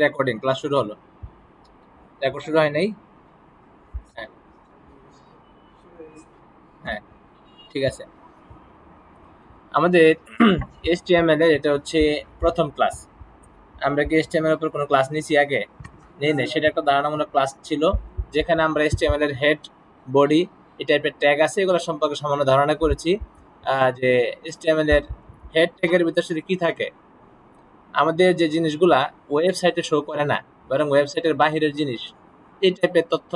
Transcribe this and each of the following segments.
Recording class শুরু হলো, record শুরু হয় নাই? হ্যাঁ হ্যাঁ, ঠিক আছে। আমাদের HTML এর এটা হচ্ছে প্রথম ক্লাস। আমরা কি HTML এর উপর কোনো ক্লাস নিয়েছি আগে? নেই নাই। সেটা একটা ধারণামূলক ক্লাস ছিল, যেখানে আমরা HTML এর হেড, বডি, এই টাইপের ট্যাগ আছে এগুলো সম্পর্কে সামান্য ধারণা করেছি। যে HTML এর হেড ট্যাগের ভিতর সেটা কি থাকে, আমাদের যে জিনিসগুলা ওয়েবসাইটে শো করে না, বরং ওয়েবসাইটের বাহিরের জিনিস, এই টাইপের তথ্য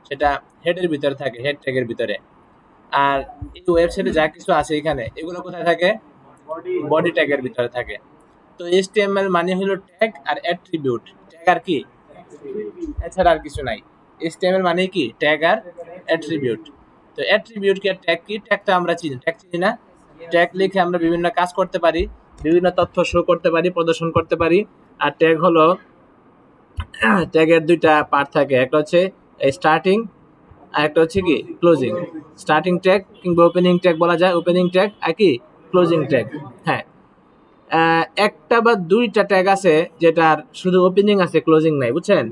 সেটা হেডের ভিতরে থাকে, হেড ট্যাগের ভিতরে। আর এই ওয়েবসাইটে যা কিছু আছে এখানে, এগুলো কোথায় থাকে? বডি ট্যাগের ভিতরে থাকে। তো HTML মানে হলো ট্যাগ আর অ্যাট্রিবিউট। ট্যাগ আর কি, এছাড়া আর কিছু নাই। HTML মানে কি? ট্যাগ আর অ্যাট্রিবিউট। তো অ্যাট্রিবিউট কি আর ট্যাগ কি? ট্যাগটা আমরা চিনি, ট্যাগ চিনি না? ট্যাগ লিখে আমরা বিভিন্ন কাজ করতে পারি, বিভিন্ন তথ্য শো করতে পারি, প্রদর্শন করতে পারি। আর ট্যাগ হলো, ট্যাগের দুইটা পার্ট থাকে, একটা হচ্ছে স্টার্টিং আর একটা হচ্ছে কি ক্লোজিং। স্টার্টিং ট্যাগ কিংবা ওপেনিং ট্যাগ বলা যায়, ওপেনিং ট্যাগ আর কি ক্লোজিং ট্যাগ। হ্যাঁ, একটা বা দুইটা ট্যাগ আছে যেটার শুধু ওপেনিং আছে, ক্লোজিং নাই, বুঝছেন?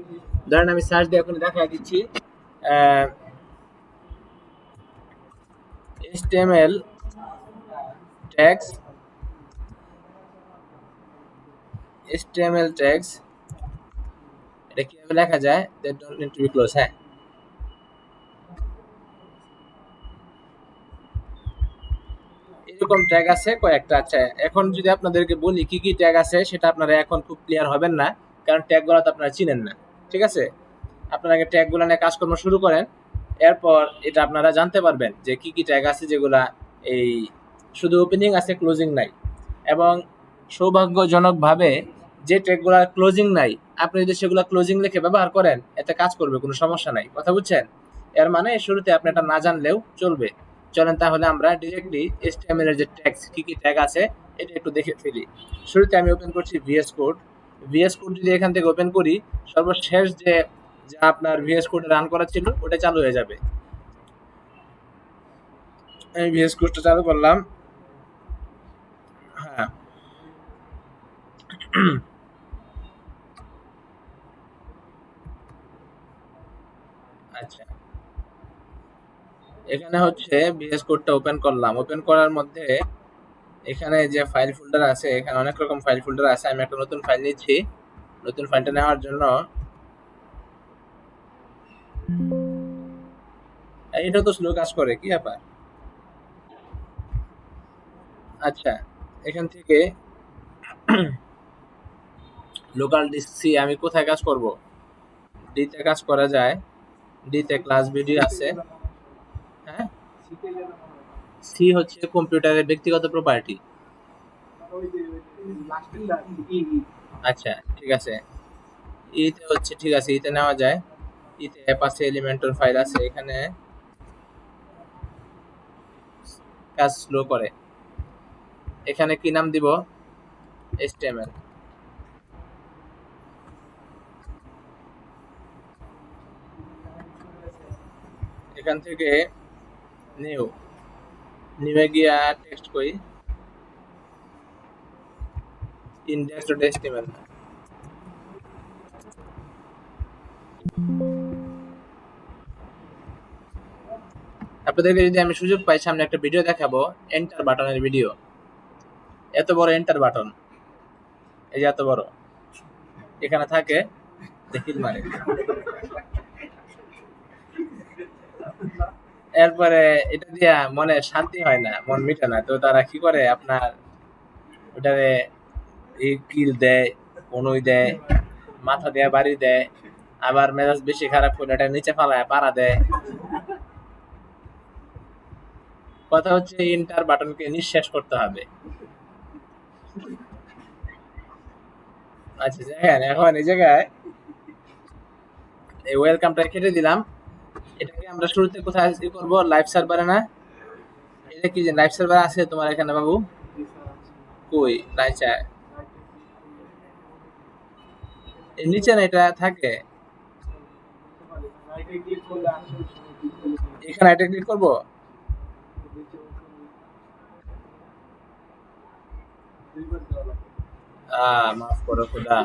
ধরেন আমি সার্চ দিয়ে এখন দেখা দিচ্ছি HTML ট্যাগস, HTML ট্যাগস, এটা কিভাবে লেখা যায়? That don't need to be close. হ্যাঁ, এরকম ট্যাগ আছে কয়েকটা। আচ্ছা, এখন যদি আপনাদেরকে বলি কি কি ট্যাগ আছে, সেটা আপনারা এখন খুব ক্লিয়ার হবেন না, কারণ ট্যাগগুলো তো আপনারা চিনেন না। ঠিক আছে, আপনারা আগে ট্যাগগুলো নিয়ে কাজকর্ম শুরু করেন, এরপর এটা আপনারা জানতে পারবেন যে কি কি ট্যাগ আছে যেগুলা এই শুধু ওপেনিং আছে, ক্লোজিং নাই। এবং সৌভাগ্যজনকভাবে যে ট্যাগগুলা ক্লোজিং নাই, আপনি যদি সেগুলো ক্লোজিং লিখে ব্যবহার করেন, এতে কাজ করবে, কোনো সমস্যা নাই। কথা বুঝছেন? এর মানে শুরুতে আপনি এটা না জানলেও চলবে। চলেন তাহলে আমরা ডিরেক্টলি HTML এর যে ট্যাগস, কি কি ট্যাগ আছে এটা একটু দেখে ফেলি। শুরুতে আমি ওপেন করছি VS কোড। VS কোড যদি এখান থেকে ওপেন করি, সর্বশেষ যে যা আপনার VS কোড রান করা ছিল ওটা চালু হয়ে যাবে। আমি VS কোডটা চালু করলাম। হ্যাঁ, আচ্ছা, এখানে হচ্ছে VS কোডটা ওপেন করলাম। ওপেন করার মধ্যে এখানে যে ফাইল ফোল্ডার আছে, এখানে অনেক রকম ফাইল ফোল্ডার আছে। আমি একটা নতুন ফাইল নিচ্ছি। নতুন ফাইলটা নেওয়ার জন্য এটা তো স্লো কাজ করে, কি ব্যাপার? আচ্ছা, এখান থেকে লোকাল ডিসি আমি কোথায় কাজ করব? ডি তে কাজ করা যায়। ডি তে ক্লাস ভিডিও আছে। হ্যাঁ, সি হচ্ছে কম্পিউটারের ব্যক্তিগত প্রপার্টি। আচ্ছা, ঠিক আছে। ইতে হচ্ছে, ঠিক আছে, ইতে নেওয়া যায়। ইতে অ্যাপ আছে, এলিমেন্টর ফাইল আছে, এখানে কাজ স্লো করে। এখানে কি নাম দিব? HTML। এখান থেকে নিউ, নিউয়ে গিয়া টেক্সট করি index.html। আপনাদেরকে যদি আমি সুযোগ পাই সামনে একটা ভিডিও দেখাবো, এন্টার বাটনের ভিডিও। এত বড় এন্টার বাটন, এই যে এত বড়, এখানে থাকে দেখিল মারে। এরপরে এটা দিয়া মনে শান্তি হয় না, মন মিটে না, তো তারা কি করে আপনার ওটারে এই কিল দেয়, কনুই দেয়, মাথা দিয়ে বাড়ি দেয়, আবার মেজাজ বেশি খারাপ হলে এটা নিচে ফালায় পাড়া দেয়। কথা হচ্ছে এন্টার বাটনকে নিঃশেষ করতে হবে। আচ্ছা, দেখেন এখন এই জায়গায় এই ওয়েলকামটা কেটে দিলাম। এটাকে আমরা শুরুতে কোথায় করবো? লাইভ সার্ভারে না? এটা কি যে লাইভ সার্ভার আছে তোমার এখানে বাবু? কই লাইচা এর নিচে না এটা থাকে? এখানে এটা ক্লিক করবো? মাফ করো খোদা।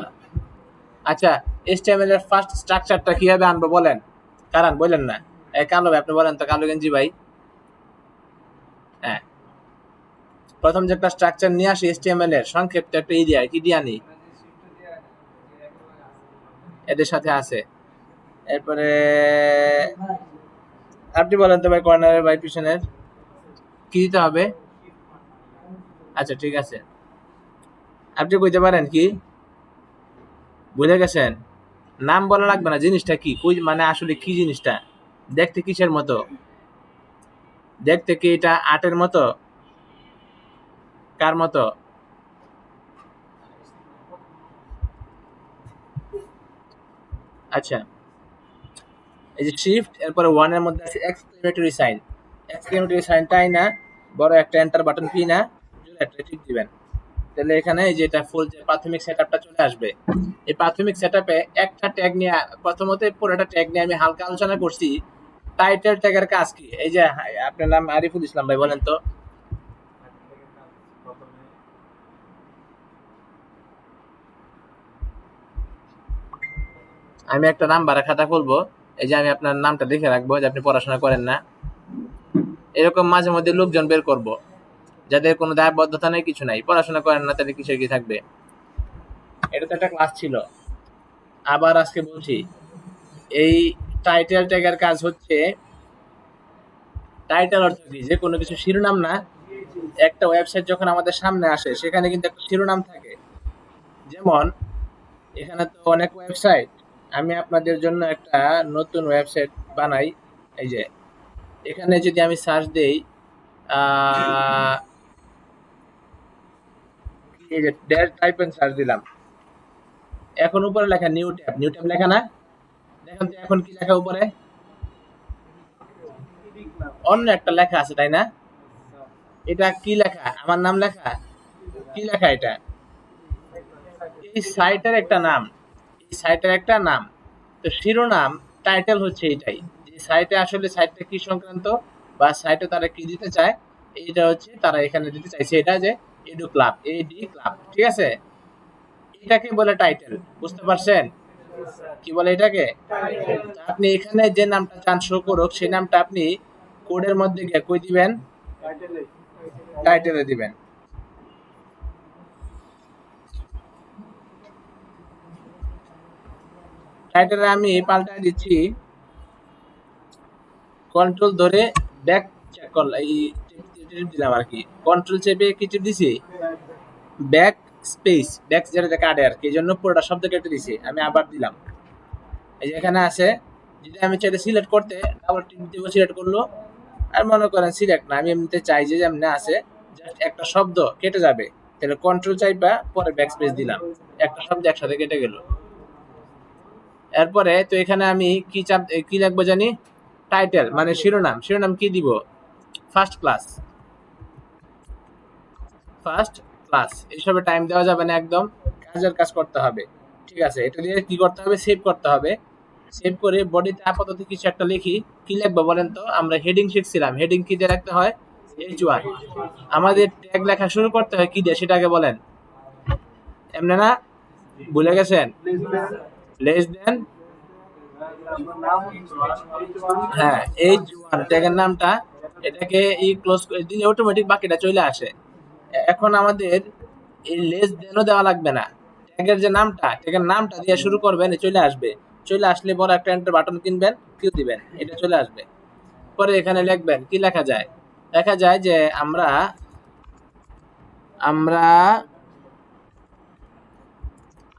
আচ্ছা, HTML এর ফার্স্ট স্ট্রাকচারটা কিভাবে আনবো বলেন? কারণ বলেন না। কালো ভাই আপনি বলেন তো, কালো গেঞ্জি ভাই। হ্যাঁ, প্রথম যে একটা স্ট্রাকচার নিয়ে আসি HTML এর সংক্ষিপ্ত একটা কি দিয়ে আনি? এদের সাথে আছে। এরপরে আপনি বলেন তো ভাই, কর্নারের ভাই পিছনের কি দিতে হবে? আচ্ছা ঠিক আছে, আপনি কইতে পারেন কি? বুঝে গেছেন? নাম বলা লাগবে না, জিনিসটা কি কই, মানে আসলে কি জিনিসটা? দেখতে কিসের মতো? দেখতে কি এটা আর্টের মতো? কার মতো? আচ্ছা, এই যে শিফট এরপরে ওয়ান এর মধ্যে আছে এক্সক্লেমেটরি সাইন। এক্সক্লেমেটরি সাইনটাই না, বড় একটা এন্টার বাটন কি না, একটা টিক দিবেন। তাহলে এখানে এই যে এটা ফুল যে প্রাথমিক সেটআপটা চলে আসবে। এই প্রাথমিক সেটআপে একটা ট্যাগ নিয়ে, প্রথমত পুরোটা ট্যাগ নিয়ে আমি হালকা আলোচনা করছি। টাইটেল ট্যাগের কাজ কি? এই যে আপনার নাম আরিফুল ইসলাম ভাই, বলেন তো। আমি একটা নাম বাড়া খাতা খুলবো, এই যে আমি আপনার নামটা লিখে রাখবো যে আপনি পড়াশোনা করেন না। এরকম মাঝে মধ্যে লোকজন বের করব, যাদের কোনো দায়বদ্ধতা নেই, কিছু নাই, পড়াশোনা করেন না, তাদের কিসের কি থাকবে? এটা তো একটা ক্লাস ছিল। আবার আজকে বলছি, এই টাইটেল ট্যাগের কাজ হচ্ছে, টাইটেল অর্থ কি? যে কোনো কিছু শিরোনাম না? একটা ওয়েবসাইট যখন আমাদের সামনে আসে সেখানে কিন্তু একটা শিরোনাম থাকে। যেমন এখানে তো অনেক ওয়েবসাইট, আমি আপনাদের জন্য একটা নতুন ওয়েবসাইট বানাই। এই যে এখানে যদি আমি সার্চ দেই, আহ, এই যে ড্যাশ টাইপ এন্ড সার্চ দিলাম, এখন উপরে লেখা নিউ ট্যাব, নিউ ট্যাব লেখা না? দেখেন তো এখন কি লেখা উপরে? অন্য একটা লেখা আছে, তাই না? এটা কি লেখা? আমার নাম লেখা? কি লেখা এটা? এই সাইটের একটা নাম, এই সাইটের একটা নাম। তো শিরোনাম, টাইটেল হচ্ছে এটাই, যে সাইটে আসলে সাইটটা কি সংক্রান্ত বা সাইটে তারা কি দিতে চায়, এইটা হচ্ছে তারা এখানে দিতে চাইছে, এটা যে এডু ক্লাব, এডি ক্লাব, ঠিক আছে? এটাকে বলে টাইটেল, বুঝতে পারছেন? কি বলে এটাকে? আপনি এখানে যে নামটা চান শো করুক, সেই নামটা আপনি কোডের মধ্যে গিয়ে কই দিবেন? টাইটেলে দিবেন। টাইটেলে আমি পাল্টায় দিচ্ছি, কন্ট্রোল ধরে ব্যাক চেক করলাম, এই টিপ দিলাম আর কি, কন্ট্রোল চেপে কি টিপ দিছি? ব্যাক স্পেস, ব্যাক যেটা কাটে আর কি, এই জন্য পুরোটা শব্দ কেটে দিছি। আমি আবার দিলাম, এই যে এখানে আছে, যদি আমি চাইলে সিলেক্ট করতে ডাবল টিপ দিব, সিলেক্ট করলো। আর মনে করেন সিলেক্ট না, আমি এমনিতে চাই যে যেমনি আছে, জাস্ট একটা শব্দ কেটে যাবে, তাহলে কন্ট্রোল চাইবা পরে ব্যাক স্পেস দিলাম, একটা শব্দ একসাথে কেটে গেল। এরপরে তো এখানে আমি কি চাপ, কি লিখবো জানি? টাইটেল মানে শিরোনাম, শিরোনাম কি দিব? First class, first class. এইসবে টাইম দেওয়া যাবে না একদম, কাজের কাজ করতে হবে। ঠিক আছে, এটা দিয়ে কি করতে হবে? সেভ করতে হবে। সেভ করে বডিতে আপাতত কিছু একটা লিখি। কি লিখবো বলেন তো? আমরা হেডিং শিখছিলাম, হেডিং কি দিয়ে রাখতে হয়? H1। আমাদের ট্যাগ লেখা শুরু করতে হয় কি দিয়ে, সেটা আগে বলেন। এমনি না? ভুলে গেছেন? লেস দেন, হ্যাঁ, H1 ট্যাগের নামটা, এটাকে ই ক্লোজ করে দিলে অটোমেটিক বাকিটা চলে আসে। এখন আমাদের এই লেস দেনও দেওয়া লাগবে না, ট্যাগের যে নামটা, ট্যাগের নামটা দিয়ে শুরু করবেন, চলে আসবে। চলে আসলে বড় একটা এন্টার বাটন কিনবেন, কিউ দিবেন, এটা চলে আসবে। পরে এখানে লিখবেন, কি লেখা যায়? লেখা যায় যে আমরা আমরা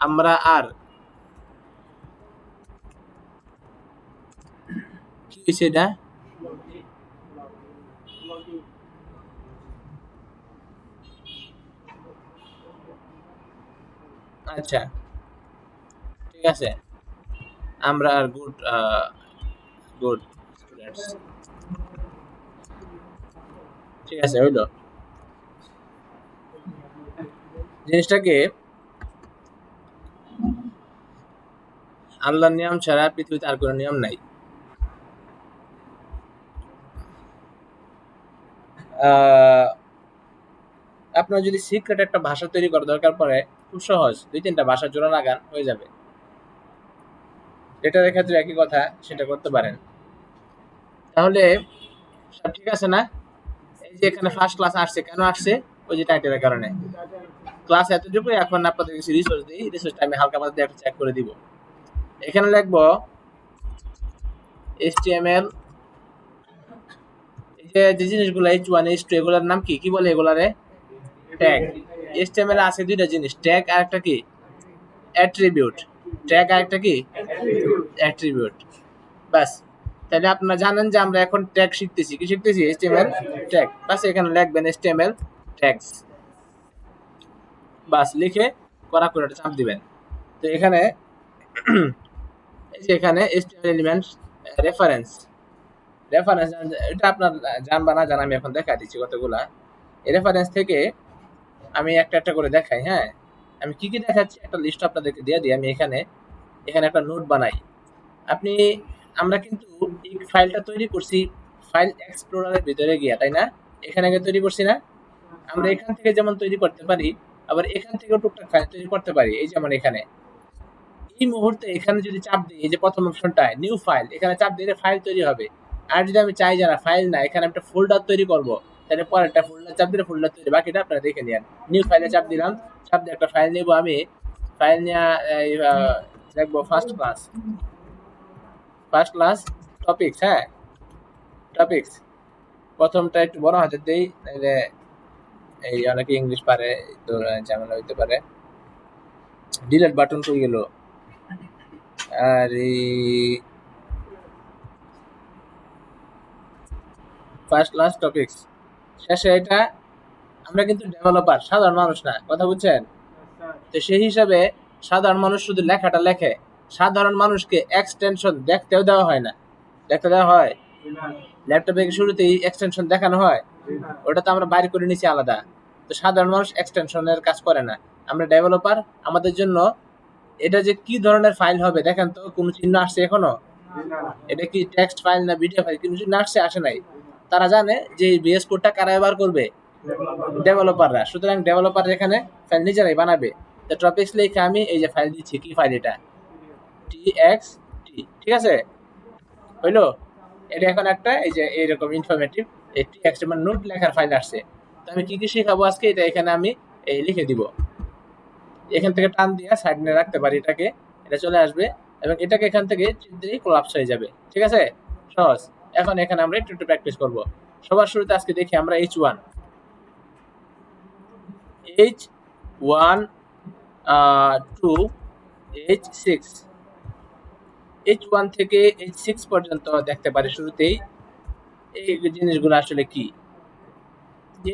আমরা আর কি হয়েছে এটা? আচ্ছা ঠিক আছে, আমরা আর গুড, গুড স্টুডেন্টস, ঠিক আছে হইলো। জিনিসটাকে, আল্লাহর নিয়ম ছাড়া পৃথিবীতে আর কোনো নিয়ম নাই। আহ, আপনার যদি সিক্রেট একটা ভাষা তৈরি করার দরকার পড়ে, খুব সহজ, দুই তিনটা ভাষা জোড়া লাগান, হয়ে যাবে। ডেটার ক্ষেত্রে একই কথা, সেটা করতে পারেন। তাহলে সব ঠিক আছে না? এই যে এখানে ফার্স্ট ক্লাস আসছে, কেন আসছে? ওই যে টাইটেলের কারণে। ক্লাস এতটুকু, এখন আপনাদের কিছু রিসোর্স দিই, রিসোর্সটা আমি হালকা পাতলা একটা চেক করে দিব। এখানে লিখবো HTML, এই যে জিনিসগুলো H1 H2 এগুলোর নাম কি কি বলে এগুলারে? ট্যাগ। HTML আছে দুইটা জিনিস, ট্যাগ আর একটা কি? অ্যাট্রিবিউট। ট্যাগ আর একটা কি? অ্যাট্রিবিউট। বাস। তাহলে আপনারা জানেন যে আমরা এখন ট্যাগ শিখতেছি, কি শিখতেছি? HTML tag. বাস এখানে লিখবেন HTML ট্যাগস। বাস লিখে করা করে একটা চাপ দিবেন। তো এখানে এই যে এখানে HTML এলিমেন্টস রেফারেন্স, রেফারেন্স এটা আপনার জানবা না জানা, আমি এখন দেখা দিচ্ছি কতগুলা। এই রেফারেন্স থেকে আমি একটা একটা করে দেখাই। হ্যাঁ, আমি কি কি দেখাচ্ছি একটা লিস্ট আপনাদেরকে দিয়ে দিই। আমি এখানে এখানে একটা নোট বানাই। আপনি আমরা কিন্তু এই ফাইলটা তৈরি করছি ফাইল এক্সপ্লোরারের ভিতরে গিয়া, তাই না? এখানে আগে তৈরি করছি না? আমরা এখান থেকে যেমন তৈরি করতে পারি, আবার এখান থেকেও টুকটাক ফাইল তৈরি করতে পারি। এই যেমন এখানে এই মুহূর্তে এখানে যদি চাপ দিই, এই যে প্রথম অপশনটা নিউ ফাইল, এখানে চাপ দিলে ফাইল তৈরি হবে। আর যদি আমি চাই যারা ফাইল না, এখানে একটা ফোল্ডার তৈরি করব, তাহলে পরেরটা ফোল্ডার চাপ দিলে ফোল্ডার তৈরি, বাকিটা আপনারা দেখে নিন। নিউ ফাইলে চাপ দিলাম, চাপ দিয়ে একটা ফাইল নেব আমি। ফাইল নিয়ে দেখবো first class, first class topics. হ্যাঁ, টপিকস প্রথমটা একটু বড় হাতের দেই, তাহলে এই অনেকে ইংলিশ পারে, তো ঝামেলা হইতে পারে। ডিলেট বাটন কই গেল? আর এই ফার্স্ট ক্লাস টপিকস শেষে এটা, আমরা কিন্তু ডেভেলপার, সাধারণ মানুষ না, কথা বুঝছেন? তো সেই হিসাবে সাধারণ মানুষ শুধু লেখাটা লেখে, সাধারণ মানুষকে এক্সটেনশন দেখতেও দেওয়া হয় না। দেখতে দেওয়া হয়? ল্যাপটপে শুরুতেই এক্সটেনশন দেখানো হয়, ওটা তো আমরা বাইরে করে নিছি আলাদা। তো সাধারণ মানুষ এক্সটেনশনের কাজ করে না, আমরা ডেভেলপার। আমাদের জন্য এটা যে কি ধরনের ফাইল হবে দেখেন তো, কোনো চিহ্ন আসছে এখনো? এটা কি টেক্সট ফাইল না ভিডিও ফাইল, কোনো চিহ্ন আসছে? আসে নাই। তারা জানে যে বিএস কোডটা কারা ব্যবহার করবে? ডেভেলপাররা। সুতরাং ডেভেলপার এখানে ফাইল নিজেরাই বানাবে। তো টপিকস লিখে আমি এই যে ফাইল দিচ্ছি, কি ফাইল এটা? txt। ঠিক আছে, হইলো? এটা এখন একটা এই যে এইরকম ইনফরমেটিভ এই টেক্সট মানে নোট লেখার ফাইল আসছে। তো আমি কি কি শেখাবো আজকে, এটা এখানে আমি এই লিখে দিব। এখান থেকে টান দিয়ে সাইড নিয়ে রাখতে পারি এটাকে, এটা চলে আসবে এবং এটাকে এখান থেকে চিন্তেই কোলাপস হয়ে যাবে। ঠিক আছে, সহজ। এখন এখানে আমরা একটু একটু প্র্যাকটিস করব। সবার শুরুতে আজকে দেখি আমরা H1, H1 two H6, H1 থেকে H6 পর্যন্ত দেখতে পারি শুরুতেই। এই জিনিসগুলো আসলে কি?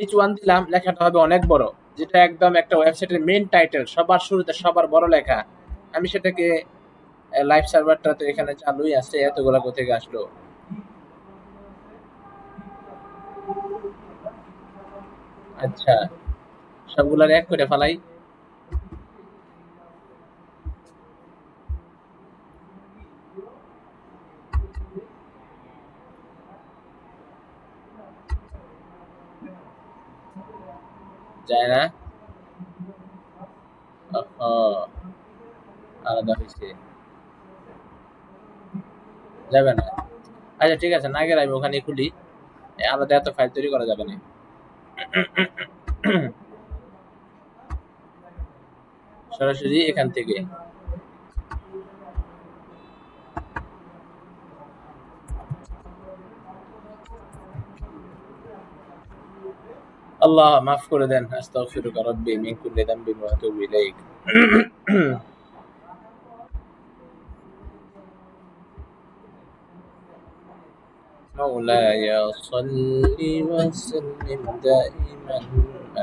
H1 দিলাম, লেখাটা হবে অনেক বড়, যেটা একদম একটা ওয়েবসাইটের মেইন টাইটেল, সবার শুরুতে সবার বড় লেখা। আমি সেটাকে লাইভ সার্ভারটা তো এখানে চালুই আছে, এতগুলা কোথেকে আসলো? আচ্ছা, সবগুলার এক করে ফেলাই। যায় না? আলাদা হয়েছে, যাবে না। আচ্ছা ঠিক আছে, না গেলে আমি ওখানে খুলি, আলাদা এত ফাইল তৈরি করা যাবে না। সরাসরি এখান থেকে আল্লাহ মাফ করে দেন, আস্তাগফিরুকা রাব্বি মিন কুল্লি যামবিন ওয়া আতুবু ইলাইক। مولاي صل وسلم دائما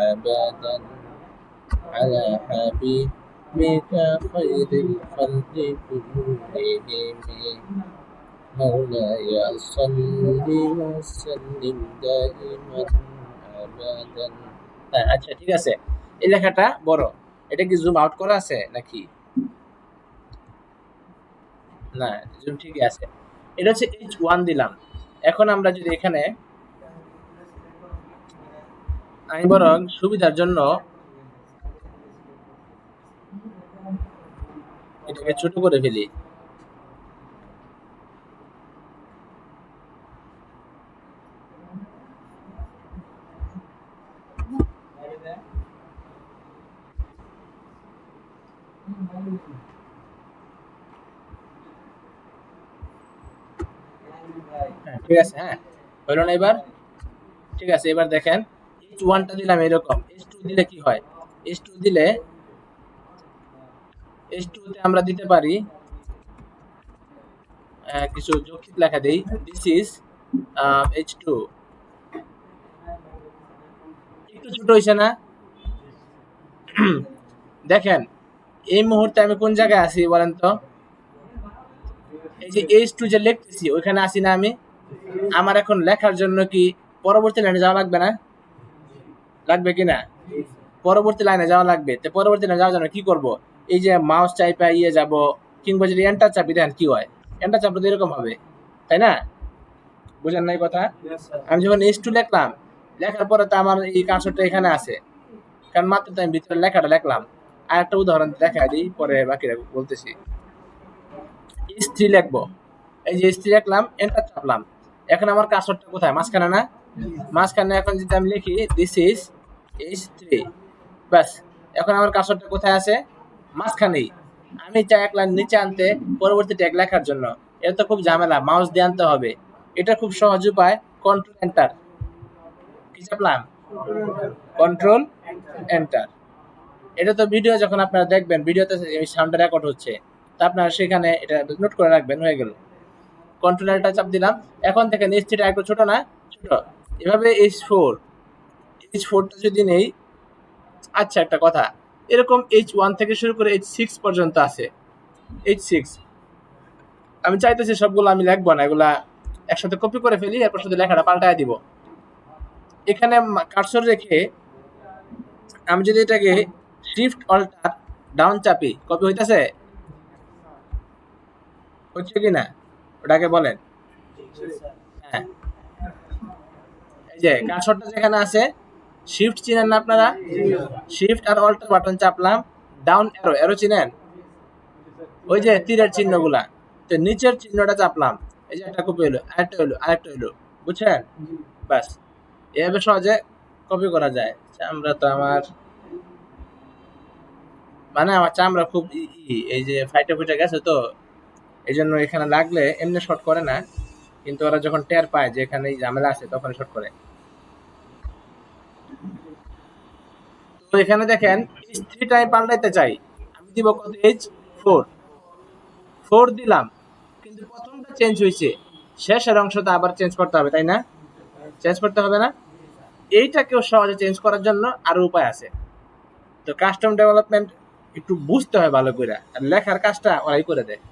أبدا على حبيبك خير الخلق كلهم مولاي صل وسلم دائما أبدا। আচ্ছা ঠিক আছে, এই লেখাটা বড়, এটা কি জুম আউট করা আছে নাকি? না, জুম ঠিকই আছে। এটা হচ্ছে H1 দিলাম। এখন আমরা যদি এখানে, আমি বরং সুবিধার জন্য এটাকে ছোট করে ফেলি। হ্যাঁ, ঠিক আছে, হ্যাঁ, হইলো না এবার? ঠিক আছে, এবার দেখেন H1 টা দিলাম এরকম, H2 দিলে কি হয়? H2 দিলে H2 তে আমরা দিতে পারি কিছু যৌক্তিক লেখা দেই, দিস ইজ H2, একটু ছোট হইছে না? দেখেন এই মুহূর্তে আমি কোন জায়গায় আছি বলেন তো? এই যে H2 যে লিখতেছি ওইখানে আছি না আমি? আমার এখন লেখার জন্য কি পরবর্তী লাইনে যাওয়া লাগবে না? লাগবে কিনা? পরবর্তী লাইনে যাওয়া লাগবে। তো পরবর্তী লাইনে যাওয়ার জন্য কি করব? এই যে মাউস চাইপা যাব, কিংবা যদি এন্টার চাপি দেন কি হয়? এন্টার চাপলে তো এরকম হবে, তাই না? বুঝেন নাই কথা? আমি যখন H2 লিখলাম, লেখার পরে তো আমার এই কার্সরটা এখানে আছে, কারণ মাত্র তো আমি ভিতরে লেখাটা লিখলাম। আর একটা উদাহরণ দেখা দিই, পরে বাকিটা বলতেছি। H3 লিখবো, এই যে H3 লিখলাম, এন্টার চাপলাম, এখন আমার কার্সরটা কোথায়? মাঝখানে না? মাঝখানে এখন যদি আমি লিখি দিস ইজ H3, ব্যাস, এখন আমার কার্সরটা কোথায় আছে? মাঝখানেই। আমি চাই এক লাইন নিচে আনতে পরবর্তী ট্যাগ লেখার জন্য, এটা তো খুব ঝামেলা, মাউস দিয়ে আনতে হবে। এটা খুব সহজ উপায়, কন্ট্রোল এন্টার। কি চাপলাম? Control enter. এটা তো ভিডিও যখন আপনারা দেখবেন, ভিডিওতে এই সাউন্ডটা রেকর্ড হচ্ছে, তা আপনারা সেখানে এটা নোট করে রাখবেন, হয়ে গেল। কন্ট্রোল এন্টার চাপ দিলাম, এখন থেকে নিশ্চিত একটু ছোট না? ছোট। এভাবে H4টা যদি নেই, আচ্ছা একটা কথা, এরকম H1 থেকে শুরু করে H6 পর্যন্ত আছে। H6 আমি চাইতেছি সবগুলো আমি লিখবো না, এগুলা একসাথে কপি করে ফেলি, এরপর শুধু লেখাটা পাল্টায় দিব। এখানে কার্সর রেখে আমি যদি এটাকে শিফট অল্টার ডাউন চাপি, কপি হইতাছে? হচ্ছে কি না ওটাকে বলেন? হ্যাঁ, এই যে কার্সরটা যেখানে আছে, শিফট চিনেন না আপনারা? শিফট আর অল্টার বাটন চাপলাম, ডাউন অ্যারো, অ্যারো চিনেন? ওই যে তীরের চিহ্নগুলা, তো নিচের চিহ্নটা চাপলাম, এই যে একটা কপি হলো, আরেকটা হলো, আরেকটা হলো, বুঝছেন? বাস, এভাবে সহজে কপি করা যায়। চামড়া তো আমার, মানে আমার চামড়া খুব এই যে ফাইটে ফুটে গেছে তো, এই জন্য এখানে লাগলে এমনি শর্ট করে না, কিন্তু ওরা যখন টের পায় যে এখানে এই ঝামেলা আছে তখন শর্ট করে। তো এখানে দেখেন H3টা আমি পাল্টাইতে চাই, আমি দিব কত? H4, 4 দিলাম, কিন্তু প্রথমটা চেঞ্জ হয়েছে, শেষের অংশটা আবার চেঞ্জ করতে হবে, তাই না? চেঞ্জ করতে হবে না? এইটাকেও সহজে চেঞ্জ করার জন্য আরো উপায় আছে। তো কাস্টম ডেভেলপমেন্ট একটু বুঝতে হয় ভালো করে, আর লেখার কাজটা ওরাই করে দেয়।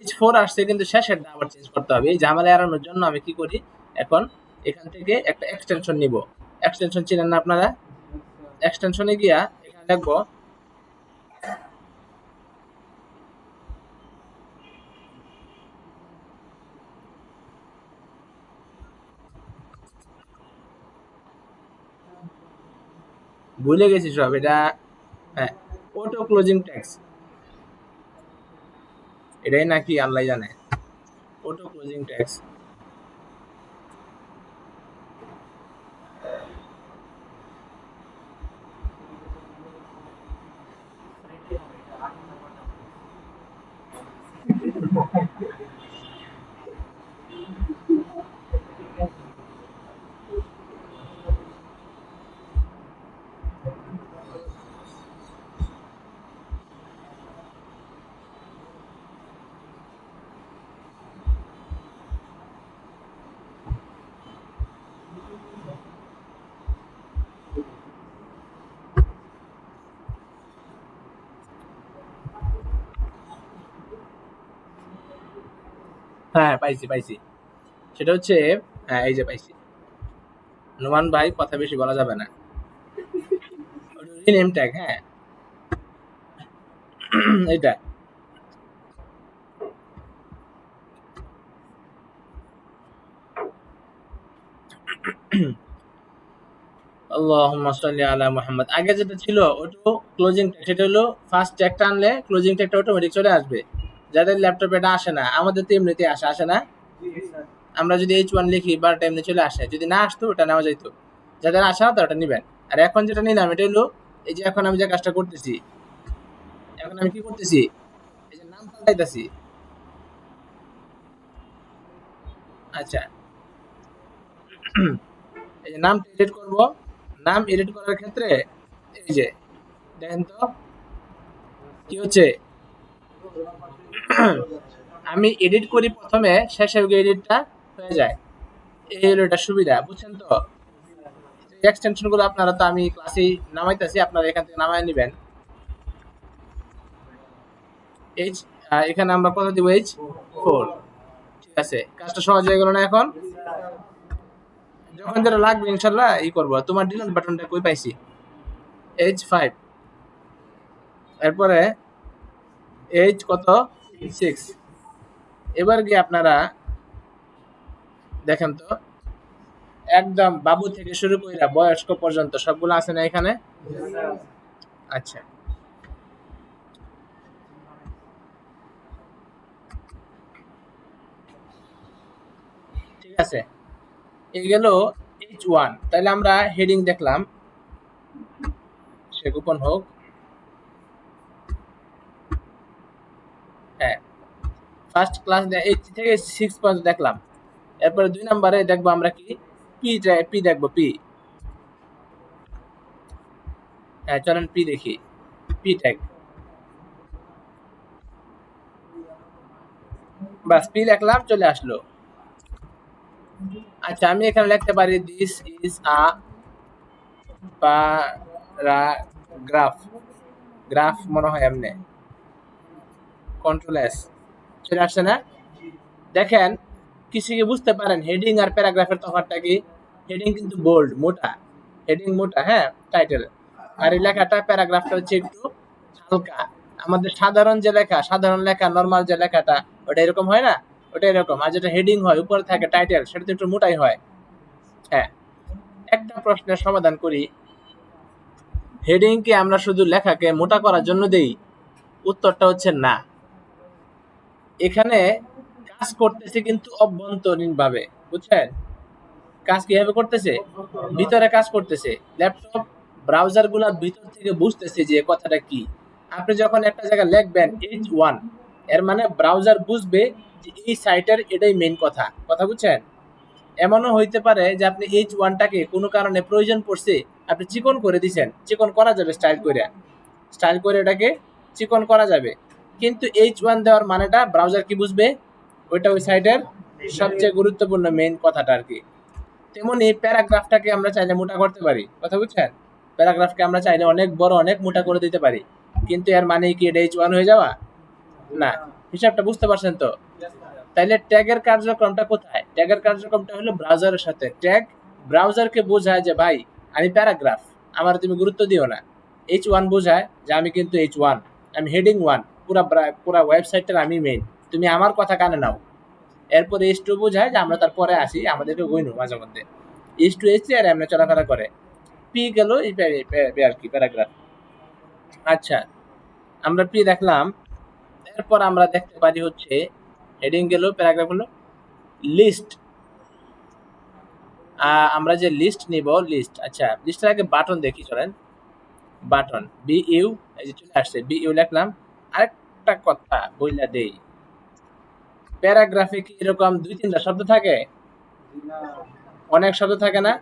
H4 আসছে, কিন্তু শেষেরটা আবার চেঞ্জ করতে হবে। এই ঝামেলা এড়ানোর জন্য আমি কি করি, এখন এখান থেকে একটা এক্সটেনশন নিব। এক্সটেনশন চিনেন না আপনারা? এক্সটেনশনে গিয়া এখানে লিখবো ভুলে গেছি সব এটা, হ্যাঁ, অটো ক্লোজিং ট্যাক্স, এটাই নাকি আল্লাহ জানে। অটো ক্লোজিং ট্যাক্স, হ্যাঁ পাইছি পাইছি, সেটা হচ্ছে, হ্যাঁ এই যে পাইছি। নোমান ভাই কথা বেশি বলা যাবে না। নেম ট্যাগ, হ্যাঁ, এটা আল্লাহুম্মা সাল্লি আলা মুহাম্মদ। আগে যেটা ছিল অটো ক্লোজিং ট্যাগ, সেটা হলো ফার্স্ট ট্যাগটা আনলে ক্লোজিং ট্যাগটা অটোমেটিক চলে আসবে। যাদের ল্যাপটপে এটা আসে না, আমাদের তো এমনিতেই আসে, আসে না? আমরা যদি H1 লিখি বারোটা এমনি চলে আসে, যদি না আসতো ওটা নেওয়া যাইতো। যাদের আসে না তো ওটা নিবেন। আর এখন যেটা নিলাম এটা হলো, এই যে এখন আমি যে কাজটা করতেছি, এখন আমি কি করতেছি, এই যে নাম পাল্টাইতেছি, আচ্ছা, এই যে নাম এডিট করব, নাম এডিট করার ক্ষেত্রে এই যে দেখেন তো কি হচ্ছে, আমি এডিট করি প্রথমে, শেষে এডিটটা হয়ে যায়। এই হলো এটা সুবিধা, বুঝছেন তো? এক্সটেনশন গুলো আপনারা তো আমি ক্লাসে নামাইতেছি, আপনারা এখান থেকে নামায় নেবেন। এইচ, এখানে আমরা কত দিব, H4। ঠিক আছে, কাজটা সহজ হয়ে গেল না এখন? যখন যেটা লাগবে ইনশাল্লাহ করবো। তোমার ডিলিট বাটনটা কই পাইছি, H5, এরপরে কত, 6। এবার গিয়ে আপনারা দেখেন তো, একদম বাবু থেকে শুরু কইরা বয়স্ক পর্যন্ত সবগুলো আছে না এখানে? আচ্ছা, ঠিক আছে, এই গেল H1। তাহলে আমরা হেডিং দেখলাম, সে গোপন হোক। হ্যাঁ, ফার্স্ট ক্লাস H থেকে 6 পর্যন্ত দেখলাম। এরপরে 2 নম্বরে দেখবো আমরা কি, পি দেখবো, পি। হ্যাঁ, চলেন পি দেখি, পি ট্যাগ। বাস পি লিখলাম, চলে আসলো। আচ্ছা, আমি এখানে লিখতে পারি this is a paragraph, graph মনে হয় এমনি, কন্ট্রোল এস, চলে আসছে না? দেখেন, কিছু কি বুঝতে পারেন হেডিং আর প্যারাগ্রাফের তফাৎটা কি? হেডিং কিন্তু বোল্ড, মোটা, হেডিং মোটা, হ্যাঁ, টাইটেল। আর এই লেখাটা, প্যারাগ্রাফটা হচ্ছে একটু হালকা। আমাদের সাধারণ যে লেখা, সাধারণ লেখা, নর্মাল যে লেখাটা, ওটা এরকম হয় না? ওটা এরকম। আর যেটা হেডিং হয়, উপরে থাকে টাইটেল, সেটা তো একটু মোটাই হয়। হ্যাঁ, একটা প্রশ্নের সমাধান করি, হেডিং কি আমরা শুধু লেখাকে মোটা করার জন্য দেই? উত্তরটা হচ্ছে না। এখানে কাজ করতেছে কিন্তু অভ্যন্তরীণ ভাবে, বুঝছেন? কাজ কিভাবে করতেছে? ভিতরে কাজ করতেছে। ল্যাপটপ ব্রাউজার গুলা ভিতর থেকে বুঝতেছে যে কথাটা কি। আপনি যখন একটা জায়গায় লিখবেন H1, এর মানে ব্রাউজার বুঝবে যে এই সাইটের এটাই মেইন কথা, কথা বুঝছেন? এমনও হইতে পারে যে আপনি H1টাকে কোনো কারণে প্রয়োজন পড়ছে, আপনি চিকন করে দিছেন, চিকন করা যাবে স্টাইল করে, স্টাইল করে এটাকে চিকন করা যাবে। কিন্তু H1 দেওয়ার মানেটা ব্রাউজার কি বুঝবে? ওইটা ওই সাইটের সবচেয়ে গুরুত্বপূর্ণ মেইন কথাটা আর কি। তেমনি প্যারাগ্রাফটাকে আমরা চাইলে মোটা করতে পারি, কথা বুঝছেন? প্যারাগ্রাফকে আমরা চাইলে অনেক বড়, অনেক মোটা করে দিতে পারি, কিন্তু এর মানে কি এটা H1 হয়ে যাওয়া? না। হিসাবটা বুঝতে পারছেন তো? তাইলে ট্যাগের কার্যক্রমটা কোথায়? ট্যাগের কার্যক্রমটা হলো ব্রাউজারের সাথে। ট্যাগ ব্রাউজারকে বোঝায় যে ভাই আমি প্যারাগ্রাফ, আমার তুমি গুরুত্ব দিও না। H1 বোঝায় যে আমি কিন্তু H1, আমি হেডিং 1, পুরা ওয়েবসাইটটার আমি মেইন, তুমি আমার কথা কানে নাও। এরপরে H2 বোঝায় যে আমরা তারপরে আসি, আমাদেরকে গইনু মাঝে মধ্যে। H2 H3 আর এমনি চলাফেরা করে। পি গেল এই আর কি, প্যারাগ্রাফ। আচ্ছা, আমরা পি দেখলাম। এরপর আমরা দেখতে পারি হচ্ছে হেডিং গেল, প্যারাগ্রাফ হলো, লিস্ট। আমরা যে লিস্ট নিব, লিস্ট। আচ্ছা, লিস্টের আগে বাটন দেখি, চলেন। বাটন, BU, এই যে চলে আসছে, BU লিখলাম। আরেকটা কথা বইলা দেই, প্যারাগ্রাফে কি এরকম 2-3টা শব্দ থাকে? অনেক শব্দ থাকে না?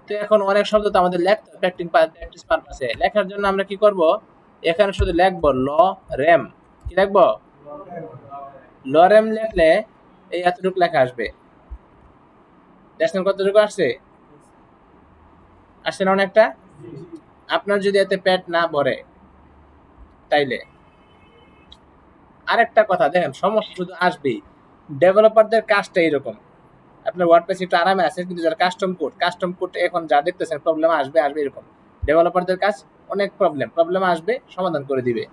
তো এখন অনেক শব্দ তো আমাদের লিখতে হয় প্র্যাকটিস পারপাসে। লেখার জন্য আমরা কি করব? এখানে শুধু লিখবো রেম। কি লিখবো? রেম লিখলে এই এতটুকু লেখা আসবে। দেখছেন কতটুকু আসছে? আসছে না অনেকটা? আপনার যদি এতে পেট না ভরে তাইলে। আরেকটা কথা দেখেন, সমস্যা শুধু আসবেই। ডেভেলপারদের কাজটা এরকম। আপনার ওয়ার্ডপ্রেস একটু আরামে আছে, কিন্তু যারা কাস্টম কোড এখন যা দেখতেছেন প্রবলেম আসবে এরকম। ডেভেলপারদের কাজ অনেক প্রবলেম আসবে, সমাধান করে দিবে।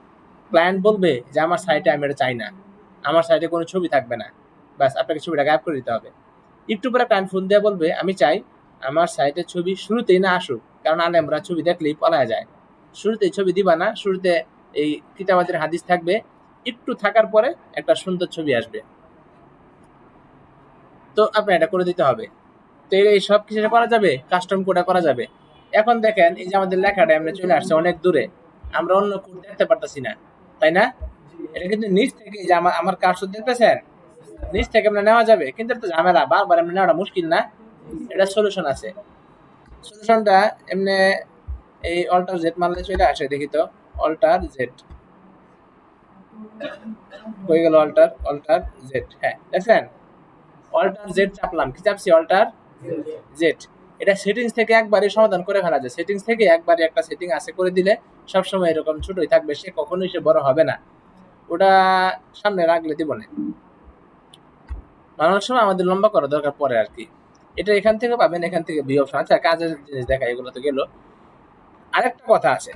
ক্লায়েন্ট বলবে যে আমার সাইটে আমি এটা চাই না, আমার সাইটে কোনো ছবি থাকবে না, ব্যাস আপনাকে ছবিটা গায়েব করে দিতে হবে। একটু পরে ক্লায়েন্ট ফোন দিয়ে বলবে আমি চাই আমার সাইটে ছবি শুরুতেই না আসুক, কারণ আলেমরা ছবি দেখলেই পলায় যায়। শুরুতেই ছবি দিবা না, শুরুতে এই কিতাবাদের হাদিস থাকবে, একটু থাকার পরে একটা সুন্দর ছবি আসবে। তো আপনি এটা করে দিতে হবে। তো এই সব কিছু করা যাবে, কাস্টম কোডা করা যাবে। এখন দেখেন এই যে আমাদের লেখাটা আমরা চলে আসছে অনেক দূরে, আমরা অন্য কোড দেখতে পারতেছি না, তাই না? এটা কিন্তু নিচ থেকে যে আমার কার্সর দেখতেছেন, নিচ থেকে এমনি নেওয়া যাবে, কিন্তু এটা তো ঝামেলা, বারবার এমনি নেওয়াটা মুশকিল না? এটা সলিউশন আছে। সলিউশনটা এমনি এই অল্টার জেড মারলে চলে আসে, দেখি তো। অল্টার জেড হয়ে গেল, অল্টার জেড, হ্যাঁ দেখছেন? অল্টার জেড চাপলাম, কি চাপছি? Alt Z. এটা সেটিংস থেকে একবারই সমাধান করে ফেলা যায়। সেটিংস থেকে একবারই একটা সেটিং আছে করে দিলে সবসময় এরকম ছোটই থাকবে, সে কখনোই সে বড় হবে না। ওটা সামনে রাখলে দিব না, বানানোর সময় আমাদের লম্বা করা দরকার পড়ে আর কি। এটা এখান থেকে পাবেন, এখান থেকে ভি অপশন। আচ্ছা, কাজের জিনিস দেখা, এগুলো তো গেল। আরেকটা কথা আছে,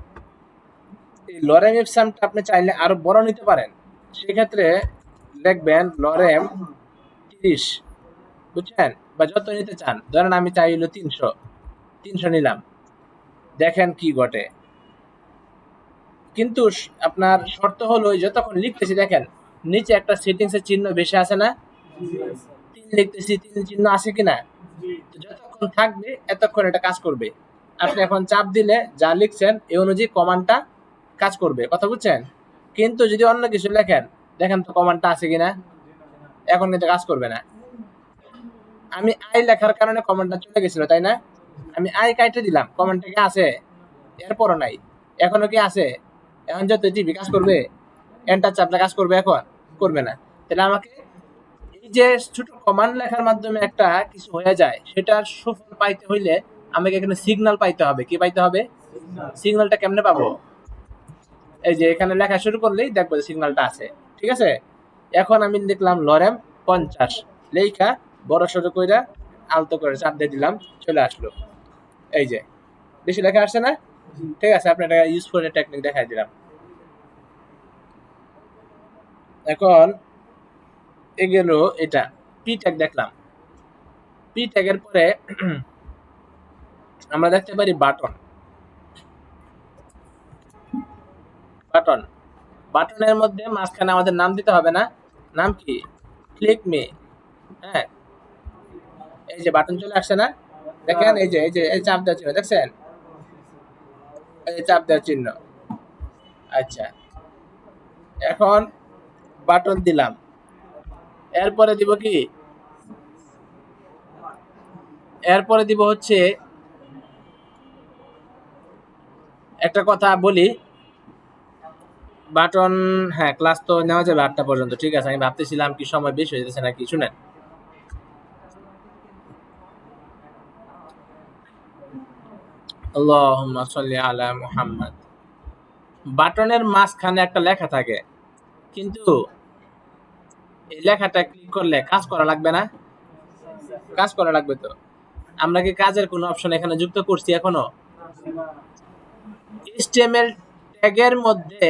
এই লরেম ইপসামটা আপনি চাইলে আরো বড় নিতে পারেন। সেক্ষেত্রে দেখবেন লরেম 30, বুঝছেন? বা যত নিতে চান, ধরেন আমি চাইলো 300 নিলাম, দেখেন কি ঘটে। কিন্তু আপনার শর্ত হলো যতক্ষণ লিখতেছি, দেখেন নিচে একটা সেটিংস এর চিহ্ন বেশি আছে না? 3 লিখতেছি, 3 চিহ্ন আছে কিনা? তো যতক্ষণ থাকবে এতক্ষণ এটা কাজ করবে। আপনি এখন চাপ দিলে যা লিখছেন এই অনুযায়ী কমান্ডটা কাজ করবে, কথা বুঝছেন? কিন্তু যদি অন্য কিছু লেখেন, দেখেন তো কমান্ডটা আছে কিনা, এখন কিন্তু কাজ করবে না। আমি আই লেখার কারণে কমান্ডটা চলে গেছিল, তাই না? আমি আই কাইটে দিলাম, কমান্ডটা কি আছে? এরপরও নাই। এখনো কি আছে? এখন যত টিভি কাজ করবে, এন্টার চাপলে কাজ করবে? এখন করবে না। তাহলে আমাকে এই যে ছোট কমান্ড লেখার মাধ্যমে একটা কিছু হয়ে যায়, সেটার সুফল পাইতে হইলে আমাকে এখানে সিগন্যাল পাইতে হবে। কি পাইতে হবে? সিগন্যালটা কেমনে পাবো? এই যে এখানে লেখা শুরু করলেই দেখবো যে সিগন্যালটা আছে, ঠিক আছে? এখন আমি লিখলাম লরেম 50, লেখা বড় সড়ো কইরা আলতো করে চাপ দিয়ে দিলাম, চলে আসলো। এই যে বেশি লেখা আসছে না? ঠিক আছে, আপনি এটা ইউজ করে টেকনিক দেখাই দিলাম। এখন এ গেল এটা, পি ট্যাগ দেখলাম। পি ট্যাগের পরে আমরা দেখতে পারি বাটন। বাটন বাটনের মধ্যে মাঝখানে আমাদের নাম দিতে হবে না? নাম কি? Click me. হ্যাঁ, এই যে বাটন চলে আসছে না? দেখেন, এই যে এই চাপ দেওয়ার চিহ্ন দেখছেন? এই চাপ দেওয়ার চিহ্ন। আচ্ছা, এখন বাটন দিলাম, এরপরে দিব কি? এরপরে দিব হচ্ছে একটা কথা বলি, বাটন, হ্যাঁ ক্লাস তো নেওয়া যাবে 8টা পর্যন্ত, ঠিক আছে। আমি ভাবতেছিলাম কি সময় বেশি হয়ে যাচ্ছে নাকি। শুনেন, আল্লাহুম্মা সাল্লি আলা মুহাম্মাদ। বাটনের মাঝখানে একটা লেখা থাকে, কিন্তু এই লেখাটা ক্লিক করলে কাজ করা লাগবে না? কাজ করা লাগবে তো। আমরা কি কাজের কোনো অপশন এখানে যুক্ত করছি এখনো? HTML ট্যাগের মধ্যে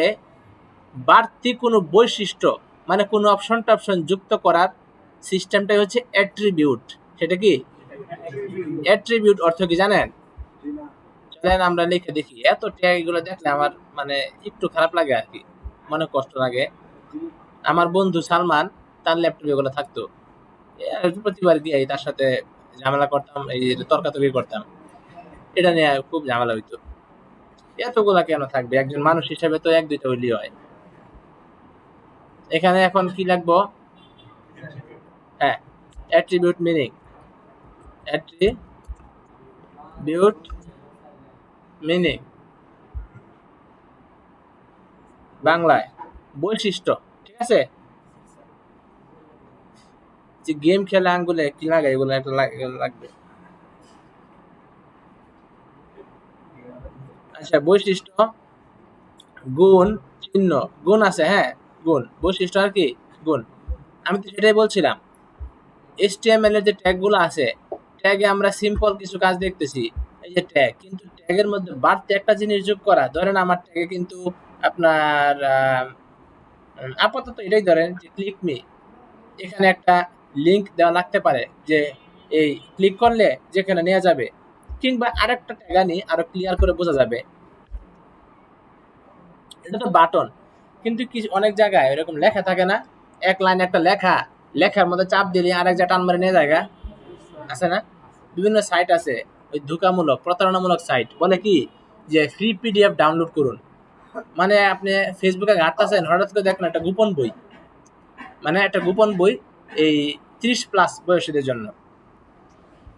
বাড়তি কোনো বৈশিষ্ট্য, মানে কোনো অপশন টপশন যুক্ত করার সিস্টেমটাই হচ্ছে অ্যাট্রিবিউট। সেটা কি? অ্যাট্রিবিউট অর্থ কি জানেন? চলেন আমরা লিখে দেখি। এত ট্যাগ এগুলো দেখলে আমার মানে একটু খারাপ লাগে আর কি, মনে কষ্ট লাগে। আমার বন্ধু সালমান, তার ল্যাপটপে এগুলো থাকতো। প্রতিবার গিয়ে তার সাথে ঝামেলা করতাম, এই তর্কাতর্কি করতাম, এটা নিয়ে খুব ঝামেলা হইতো। এতগুলা কেন থাকবে? একজন মানুষ হিসেবে তো 1-2টা হইলেই হয়। এখানে এখন কি লাগবো? হ্যাঁ, অ্যাট্রিবিউট মিনিং। অ্যাট্রিবিউট মিনিং বাংলায় বৈশিষ্ট্য, ঠিক আছে? যে গেম খেলে আঙ্গুলে কি লাগে, এগুলো একটা লাগবে। আচ্ছা, বৈশিষ্ট্য, গুণ, চিহ্ন। গুণ আছে, হ্যাঁ, গুণ। বৈশিষ্ট্য আর কি? গুণ। আমি তো সেটাই বলছিলাম, HTML এর যে ট্যাগ গুলো আছে, ট্যাগে আমরা সিম্পল কিছু কাজ দেখতেছি, এই যে ট্যাগ। কিন্তু ট্যাগের মধ্যে বাড়তি একটা জিনিস যোগ করা, ধরেন আমার ট্যাগে কিন্তু আপনার আপাতত এটাই ধরেন যে ক্লিক মি, এখানে একটা লিংক দেওয়া লাগতে পারে, যে এই ক্লিক করলে যেখানে নেওয়া যাবে। কিংবা আরেকটা ট্যাগ আনি, আরো ক্লিয়ার করে বোঝা যাবে। এটা তো বাটন, কিন্তু কিছু অনেক জায়গায় এরকম লেখা থাকে না? এক লাইন একটা লেখা, লেখার মধ্যে চাপ দিলে আরেক জায়গা টান মারে নিয়ে জায়গা আছে না? বিভিন্ন সাইট আছে ওই ধোঁকামূলক প্রতারণামূলক সাইট, বলে কি যে ফ্রি পিডিএফ ডাউনলোড করুন। মানে আপনি ফেসবুকে ঘাটতেছেন, হঠাৎ করে দেখেন একটা গোপন বই, মানে একটা গোপন বই এই 30+ বয়সীদের জন্য।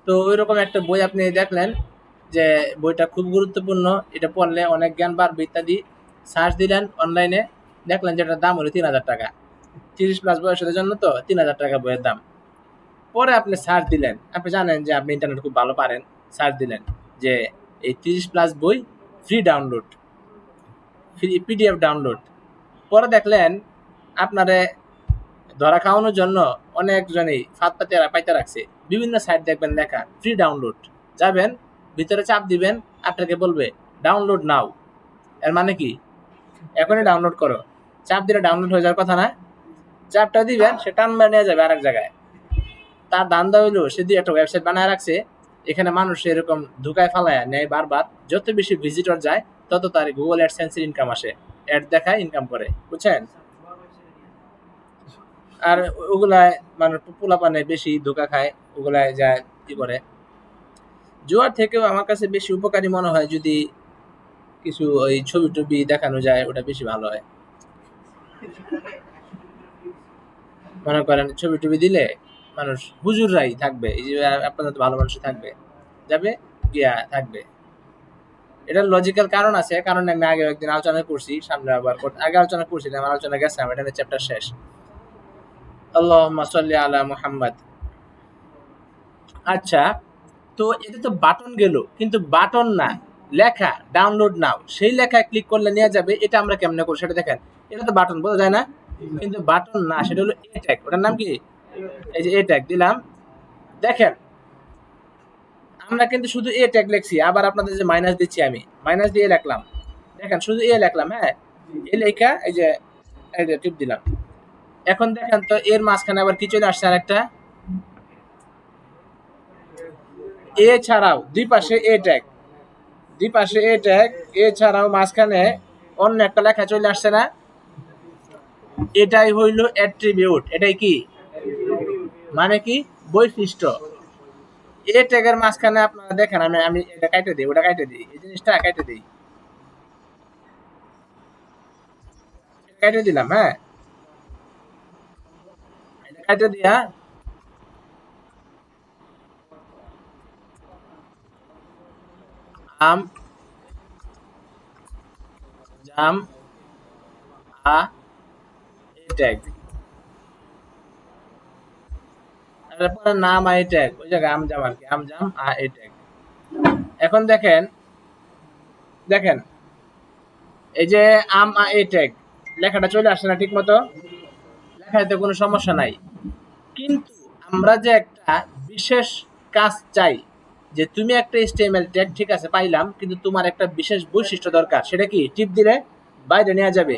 তো ওইরকম একটা বই আপনি দেখলেন যে বইটা খুব গুরুত্বপূর্ণ, এটা পড়লে অনেক জ্ঞান বাড়বে ইত্যাদি, সার্চ দিলেন অনলাইনে, দেখলেন যে এটার দাম হলো 3000 টাকা। 30+ বয়সীদের জন্য তো 3000 টাকা বইয়ের দাম। পরে আপনি সার্চ দিলেন, আপনি জানেন যে আপনি ইন্টারনেট খুব ভালো পারেন, সার্চ দিলেন যে এই 30+ বই free download, free PDF download. পরে দেখলেন আপনারে ধরা খাওয়ানোর জন্য অনেকজনই ফাঁদ পাইতে রাখছে, বিভিন্ন সাইট দেখবেন লেখা ফ্রি ডাউনলোড, যাবেন ভিতরে চাপ দিবেন, আপনাকে বলবে ডাউনলোড নাও। এর মানে কি এখনই ডাউনলোড করো, চাপ দিলে ডাউনলোড হয়ে যাওয়ার কথা না, চাপটা দিবেন সে টান মেরে নিয়ে যাবে আরেক জায়গায়। তার ধান্দা হইলো সে দিয়ে একটা ওয়েবসাইট বানায় রাখছে, এখানে মানুষ এরকম ধোকায় ফালায় নেয় বারবার, যত বেশি ভিজিটর যায় তত তার গুগল অ্যাডসেন্সের ইনকাম আসে, অ্যাড দেখায় ইনকাম করে, বুঝছেন? আর ওগুলায় মানে পোলাপানে বেশি ধোকা খায়, ওগুলায় যায় কি করে। জুয়ার থেকেও আমার কাছে বেশি উপকারী মনে হয় যদি কিছু ওই ছবি টবি দেখানো যায়, ওটা বেশি ভালো হয়। মনে করেন ছবি টবি দিলে মানুষ হুজুররাই থাকবে, এই যে আপনাদের তো ভালো মানুষ থাকবে, যাবে গিয়া থাকবে। এটার লজিক্যাল কারণ আছে, কারণ আমি আগে একদিন আলোচনা করছি, সামনে আবার আগে আলোচনা করছিলাম, আমার আলোচনা গেছে, এটা চ্যাপ্টার শেষ। আল্লাহুম্মা সাল্লি আলা মুহাম্মাদ। আচ্ছা, তো এটা তো বাটন গেল, কিন্তু বাটন না, লেখা ডাউনলোড নাও, সেই লেখায় ক্লিক করলে নিয়ে যাবে, এটা আমরা কেমনে করি সেটা দেখেন। এটা তো বাটন বোঝা যায় না, কিন্তু বাটন না, সেটা হলো এ ট্যাগ, ওটার নাম কি, এই যে এ ট্যাগ দিলাম, দেখেন আমরা কিন্তু শুধু এ ট্যাগ লিখছি, আবার আপনাদের যে মাইনাস দিচ্ছি আমি, মাইনাস দিয়ে লিখলাম, দেখেন শুধু এ লিখলাম, হ্যাঁ এ লেখা এই যে টিপ দিলাম। এখন দেখেন তো এর মাঝখানে আবার কি চলে আসছে, আরেকটা এ ছাড়াও দুই পাশে এ ট্যাগ, দুই পাশে এ ট্যাগ, এ ছাড়াও মাঝখানে অন্য একটা লেখা চলে আসছে না, এটাই হইল অ্যাট্রিবিউট। এটাই কি মানে কি বৈশিষ্ট্য। এ ট্যাগের মাঝখানে আপনারা দেখেন, আমি আমি এটা কাটে দিই, ওটা কাটে দিই, এই জিনিসটা কাটে দিই, কেটে দিলাম, হ্যাঁ কেটে দিয়া আম জাম আ এ ট্যাগ, তারপরে নাম আ এ ট্যাগ, ওই জায়গায় আম জাম আর কি, আম জাম আ এ ট্যাগ। এখন দেখেন, দেখেন এই যে আম আ এ ট্যাগ লেখাটা চলে আসে না ঠিক মতো, লেখাতে কোনো সমস্যা নাই, কিন্তু আমরা যে একটা বিশেষ কাজ চাই, যে তুমি একটা HTML ট্যাগ ঠিক আছে পাইলাম, কিন্তু তোমার একটা বিশেষ বৈশিষ্ট্য দরকার, সেটা কি টিপ দিলে বাইরে নেওয়া যাবে।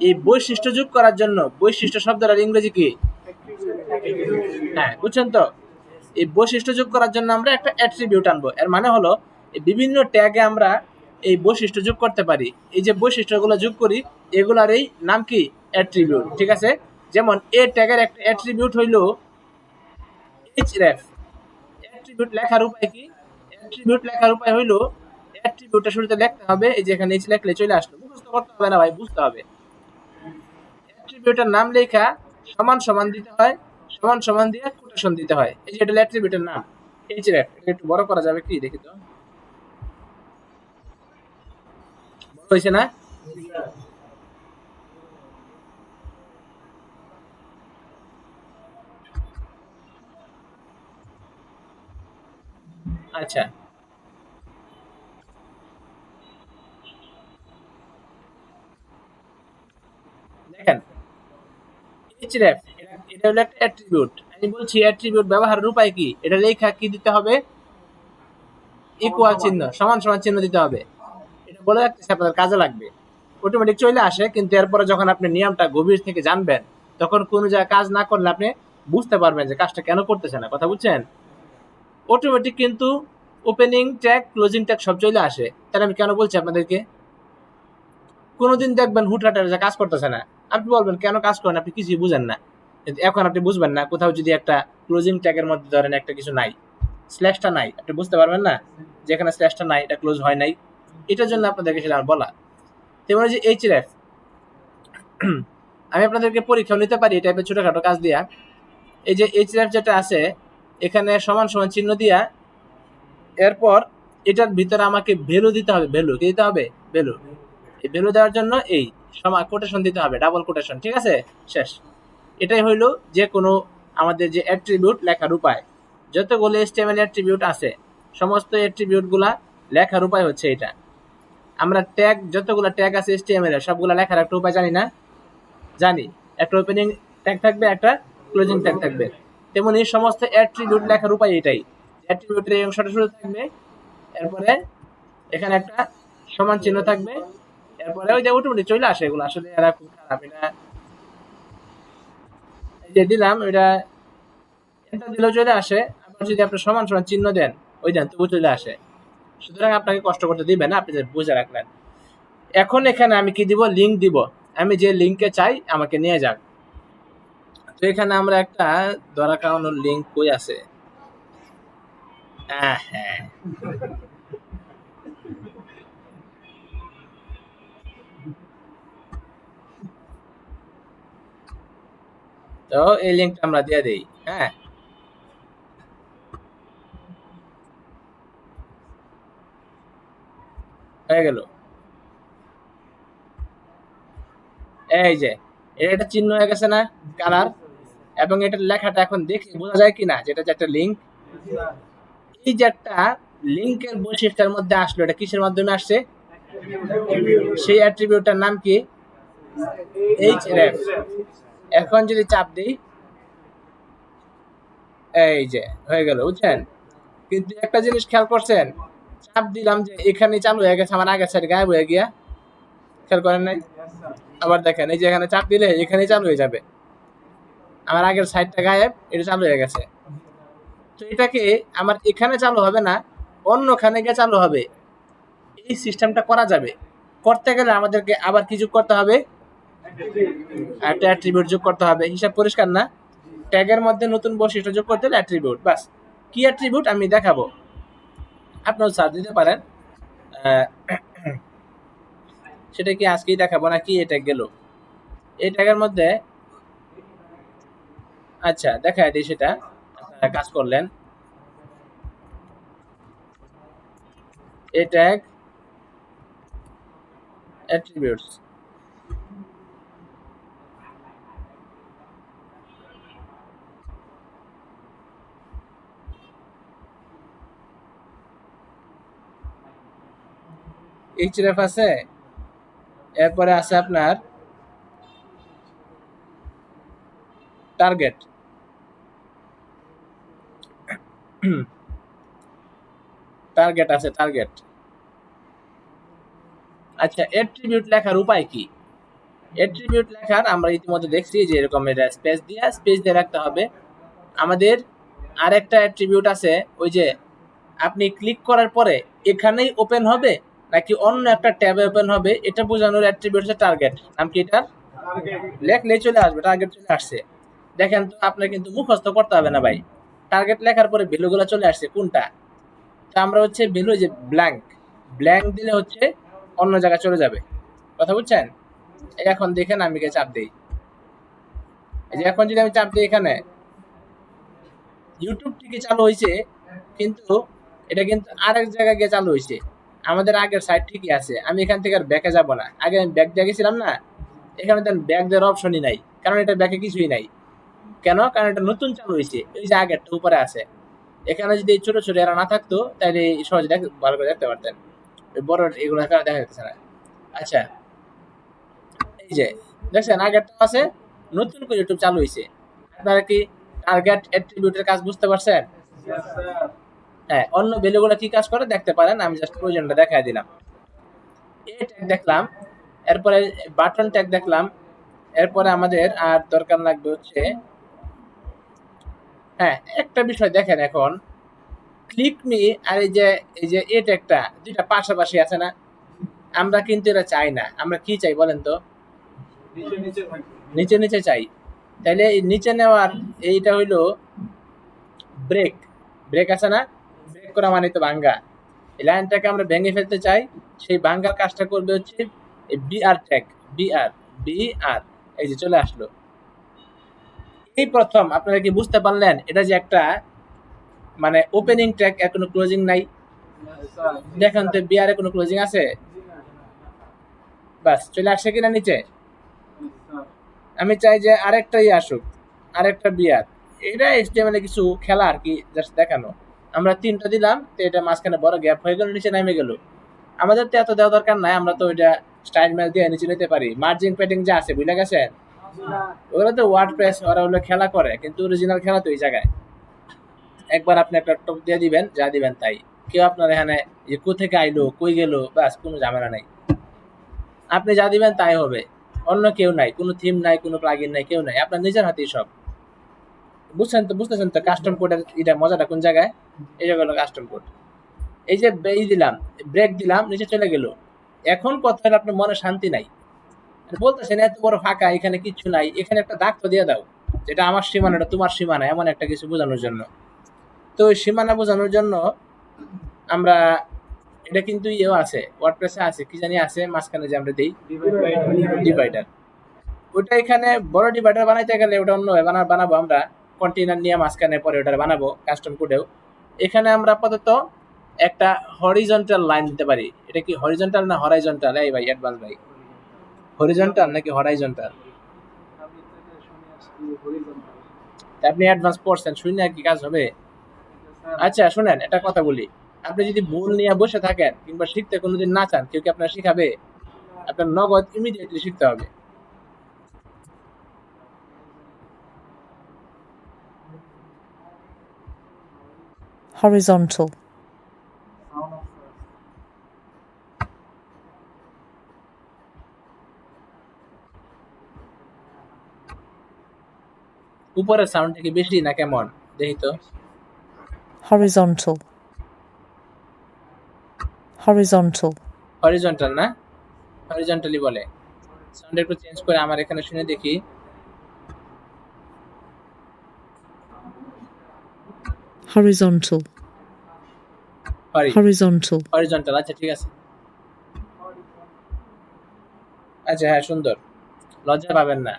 এই বৈশিষ্ট্য যোগ করার জন্য, বৈশিষ্ট্য শব্দটার ইংরেজি কি, হ্যাঁ বুঝছেন তো, এই বৈশিষ্ট্য যোগ করার জন্য আমরা একটা অ্যাট্রিবিউট আনবো। এর মানে হলো এই বিভিন্ন ট্যাগে আমরা এই বৈশিষ্ট্য যোগ করতে পারি, এই যে বৈশিষ্ট্যগুলো যোগ করি এগুলার এই নাম কি অ্যাট্রিবিউট, ঠিক আছে। যেমন এ ট্যাগের একটা অ্যাট্রিবিউট হইলো href। অ্যাট্রিবিউট লেখার উপায় কি, অ্যাট্রিবিউট লেখার উপায় হইলো অ্যাট্রিবিউটটা শুরুতে লিখতে হবে, এই যে এখানে লিখলে চলে আসলো, মুখস্থ করতে হবে না ভাই, বুঝতে হবে। অ্যাট্রিবিউটের নাম লেখা সমান সমান দিতে হয়, সমান সমান দিয়ে কোটেশন দিতে হয়, এই যে এটা অ্যাট্রিবিউটের নাম href। এটা একটু বড় করা যাবে কি, দেখি তো, বড় হয়েছে না? আচ্ছা দেখেন href, এটা হলো একটা অ্যাট্রিবিউট, আমি বলছি অ্যাট্রিবিউট ব্যবহারের উপায় কি, এটা লেখা কি দিতে হবে, ইকুয়াল চিহ্ন, সমান সমান চিহ্ন দিতে হবে। এটা বলে রাখতেছি, আপনাদের কাজে লাগবে, অটোমেটিক চলে আসে, কিন্তু এরপরে যখন আপনি নিয়মটা গভীর থেকে জানবেন, তখন কোনো জায়গায় কাজ না করলে আপনি বুঝতে পারবেন যে কাজটা কেন করতেছে না, কথা বুঝছেন। অটোমেটিক কিন্তু ওপেনিং ট্যাগ ক্লোজিং ট্যাগ সব চলে আসে, তাহলে আমি কেন বলছি আপনাদেরকে। কোনোদিন দেখবেন হুটহাট যে কাজ করতেছে না, আপনি বলবেন কেন কাজ করেন, আপনি কিছুই বুঝেন না। কিন্তু এখন আপনি বুঝবেন না, কোথাও যদি একটা ক্লোজিং ট্যাগের মধ্যে ধরেন একটা কিছু নাই, স্ল্যাশটা নাই, আপনি বুঝতে পারবেন না যেখানে স্ল্যাশটা নাই এটা ক্লোজ হয় নাই, এটার জন্য আপনাদেরকে সেটা বলা। তেমন যে href, আমি আপনাদেরকে পরীক্ষাও নিতে পারি এই টাইপের ছোটখাটো কাজ দিয়া। এই যে এইচরেফ যেটা আছে এখানে সমান সমান চিহ্ন দিয়া এরপর এটার ভিতরে আমাকে ভ্যালু দিতে হবে। ভ্যালু কি দিতে হবে? ভ্যালু। এই ভ্যালু দেওয়ার জন্য এই কোটেশন দিতে হবে, ডাবল কোটেশন। ঠিক আছে, শেষ। এটাই হইলো যে কোনো আমাদের যে অ্যাট্রিবিউট লেখার উপায়। যতগুলো HTML অ্যাট্রিবিউট আছে সমস্ত অ্যাট্রিবিউট গুলা লেখার উপায় হচ্ছে এটা। আমরা ট্যাগ, যতগুলো ট্যাগ আছে HTML এর সবগুলা লেখার একটা উপায় জানি না? জানি। একটা ওপেনিং ট্যাগ থাকবে, একটা ক্লোজিং ট্যাগ থাকবে। তেমনি সমস্ত অ্যাট্রিবিউট লেখার উপায় এটাই। অ্যাট্রিবিউটের এই অংশটা শুরু থাকবে, এরপরে এখানে একটা সমান চিহ্ন থাকবে, এরপরে ওই যে অটোমেটিক চলে আসে। এগুলো আসলে এরা খুব খারাপ। এটা এই যে দিলাম, এটা এন্টার দিলেও চলে আসে। আবার যদি আপনি সমান সমান চিহ্ন দেন, ওই দেন, তবু চলে আসে। সুতরাং আপনাকে কষ্ট করতে দিবে না, আপনি বুঝে রাখলেন। এখন এখানে আমি কি দিব? লিঙ্ক দিব। আমি যে লিঙ্কে চাই আমাকে নিয়ে যাক। তো এখানে আমরা একটা ধরা খাওয়ানোর লিঙ্ক কই আছে? হ্যাঁ, তো এই লিঙ্কটা আমরা দিয়ে দেই। হ্যাঁ, হয়ে গেল। এই যে এটা একটা চিহ্ন হয়ে গেছে না, কালার। এবং এটার লেখাটা এখন দেখে বোঝা যায় কিনা যেটা যে একটা লিঙ্ক। এই যে একটা লিঙ্কের বৈশিষ্ট্যের মধ্যে আসলো, এটা কিসের মাধ্যমে আসছে? সেই অ্যাট্রিবিউটটার নাম কি? href। এখন যদি চাপ দিই, এই যে হয়ে গেল, বুঝছেন? কিন্তু একটা জিনিস খেয়াল করছেন, চাপ দিলাম যে এখানে চালু হয়ে গেছে, আমার আগের সাইড গায়েব হয়ে গিয়া। খেয়াল করেন নাই? আবার দেখেন, এই যে এখানে চাপ দিলে এখানেই চালু হয়ে যাবে, আমার আগের সাইডটা গায়েব, এটা চালু হয়ে গেছে। তো এটাকে আমার এখানে চালু হবে না, অন্যখানে গিয়ে চালু হবে। এই সিস্টেমটা করা যাবে। করতে গেলে আমাদেরকে আবার কি যোগ করতে হবে? একটা অ্যাট্রিবিউট যোগ করতে হবে। হিসাব পরিষ্কার না? ট্যাগের মধ্যে নতুন বৈশিষ্ট্য যোগ করতে হলে অ্যাট্রিবিউট, বাস। কি অ্যাট্রিবিউট আমি দেখাবো, আপনারা সার্চ দিতে পারেন। সেটা কি আজকেই দেখাবো নাকি এটা গেল? এই ট্যাগের মধ্যে আচ্ছা দেখা দিই, সেটা আপনারা কাজ করলেন। এই ট্যাগ অ্যাট্রিবিউটস, href আছে, এরপরে আছে আপনার টার্গেট। টার্গেট আছে, টার্গেট। আচ্ছা, অ্যাট্রিবিউট লেখার উপায় কি? অ্যাট্রিবিউট লেখার আমরা ইতিমধ্যে দেখছি যে এরকম এটা স্পেস দিয়ে রাখতে হবে। আমাদের আরেকটা অ্যাট্রিবিউট আছে, ওই যে আপনি ক্লিক করার পরে এখানেই ওপেন হবে নাকি অন্য একটা ট্যাবে ওপেন হবে, এটা বোঝানোর অ্যাট্রিবিউট হচ্ছে টার্গেট। নাম কি এটার? লেখলেই চলে আসবে, টার্গেট চলে আসছে। দেখেন তো, আপনার কিন্তু মুখস্থ করতে হবে না ভাই। টার্গেট লেখার পরে ভ্যালুগুলো চলে আসছে কোনটা? তো আমরা হচ্ছে ভ্যালু যে ব্ল্যাঙ্ক, ব্ল্যাঙ্ক দিলে হচ্ছে অন্য জায়গায় চলে যাবে। কথা বুঝছেন? এখন দেখেন আমি চাপ দিই, এই যে এখন যদি আমি চাপ দিই, এখানে ইউটিউব থেকে চালু হয়েছে, কিন্তু এটা কিন্তু আরেক জায়গায় গিয়ে চালু হয়েছে। আমাদের আগের সাইট ঠিকই আছে, আমি এখান থেকে আর ব্যাকে যাব না। আগে আমি ব্যাক দিয়ে গেছিলাম না, এখানে তো ব্যাক দেওয়ার অপশনই নাই, কারণ এটা ব্যাকে কিছুই নাই। কেন? কারণ এটা নতুন চালু হয়েছে, এই যে আগেরটা উপরে আছে। এখানে যদি ছোট ছোট এরা না থাকতো তাহলে সহজে ভালো করে দেখতে পারতেন। বড় এগুলো দেখা যাচ্ছে না। আচ্ছা, এই যে দেখছেন আগেরটা আছে, নতুন করে ইউটিউব চালু হয়েছে। আপনারা কি টার্গেট অ্যাট্রিবিউটের কাজ বুঝতে পারছেন? হ্যাঁ, অন্য ভ্যালুগুলো কি কাজ করে দেখতে পারেন, আমি জাস্ট প্রয়োজনটা দেখাই দিলাম। এই ট্যাগ দেখলাম, এরপরে বাটন ট্যাগ দেখলাম, এরপরে আমাদের আর দরকার লাগবে হচ্ছে, হ্যাঁ একটা বিষয় দেখেন, এখন ক্লিক মি আর এই যে এ ট্যাগটা দুইটা পাশাপাশি আছে না, আমরা কিন্তু এটা চাই না। আমরা কি চাই বলেন তো? নিচে নিচে চাই। তাহলে এই নিচে নেওয়ার এইটা হইলো ব্রেক। ব্রেক আছে না, ব্রেক করা মানে তো ভাঙ্গা। এই লাইনটাকে আমরা ভেঙে ফেলতে চাই, সেই ভাঙ্গার কাজটা করবে হচ্ছে এই বিআর ট্যাগ। বিআর, বিআর, এই যে চলে আসলো। এই প্রথম আপনারা কি বুঝতে পারলেন এটা যে একটা মানে ওপেনিং ট্র্যাক, এর কোনো ক্লোজিং নাই। দেখেন তো বিয়ারে কোনো ক্লোজিং আছে? বাস চলে আসে কিনা নিচে? আমি চাই যে আরেকটাই আসুক, আরেকটা বিয়ার। এটা HTML কিছু খেলা আর কি, জাস্ট দেখানো। আমরা 3টা দিলাম, তো এটা মাঝখানে বড় গ্যাপ হয়ে গেল, নিচে নেমে গেল। আমাদের তো এত দেওয়া দরকার নাই, আমরা তো ওইটা স্টাইল ম্যাচ দিয়ে নিচে নিতে পারি। মার্জিন প্যাডিং যা আছে বুঝলে গেছেন, ওগুলো তো ওয়ার্ডপ্রেস ওরা হলো খেলা করে, কিন্তু অরিজিনাল খেলা তো এই জায়গায়। একবার আপনি একটা টপ দিয়ে দিবেন, যা দিবেন তাই। কেউ আপনার এখানে যে কোথেকে আইলো কই গেল, বাস কোনো ঝামেলা নাই। আপনি যা দিবেন তাই হবে, অন্য কেউ নাই, কোনো থিম নাই, কোনো প্লাগইন নাই, কেউ নাই, আপনার নিজের হাতেই সব। বুঝছেন তো, বুঝতেছেন তো কাস্টম কোডের এটা মজাটা কোন জায়গায়? এই জায়গা হলো কাস্টম কোড। এই যে দিলাম, ব্রেক দিলাম, নিচে চলে গেল। এখন কথা হলো আপনার মনে শান্তি নাই, বলতেছেন এত বড় ফাঁকা, এখানে কিচ্ছু নাই, এখানে একটা দাগ তো দিয়ে দাও, যেটা আমার সীমানা, এটা তোমার সীমানা, এমন একটা কিছু বোঝানোর জন্য। তো ওই সীমানা বোঝানোর জন্য আমরা এটা কিন্তু ইয়েও আছে, ওয়ার্ডপ্রেসে আছে, কি জানি আছে মাঝখানে যে আমরা দেই ডিভাইডার। ওটা এখানে বড় ডিভাইডার বানাইতে গেলে ওটা অন্যভাবে বানাবো আমরা, কন্টেইনার নিয়ে মাঝখানে পরে ওটা বানাবো কাস্টম কোডেও। এখানে আমরা আপাতত একটা হরিজন্টাল লাইন দিতে পারি। এটা কি হরিজন্টাল না হরাইজন্টাল? এই ভাই অ্যাডভান্স ভাই, হরিজন্টাল নাকি হরাইজন্টাল? আপনি অ্যাডভান্স পড়ছেন, শুনে কি কাজ হবে? আচ্ছা শুনেন, একটা কথা বলি, আপনি যদি ভুল নিয়ে বসে থাকেন কিংবা শিখতে কোনোদিন না চান, কেউ কি আপনার শিখাবে? আপনার নগদ ইমিডিয়েটলি শিখতে হবে। horizontal, উপরের সাউন্ড থেকে বেশি না কেমন দেখি তো? horizontal, horizontal, হরিজন্টাল না, হরিজন্টালি বলে। সাউন্ড একটু চেঞ্জ করে আমার এখানে শুনে দেখি। horizontal, horizontal, হরিজন্টাল, আচ্ছা ঠিক আছে। আচ্ছা হ্যাঁ, সুন্দর। লজ্জা পাবেন না,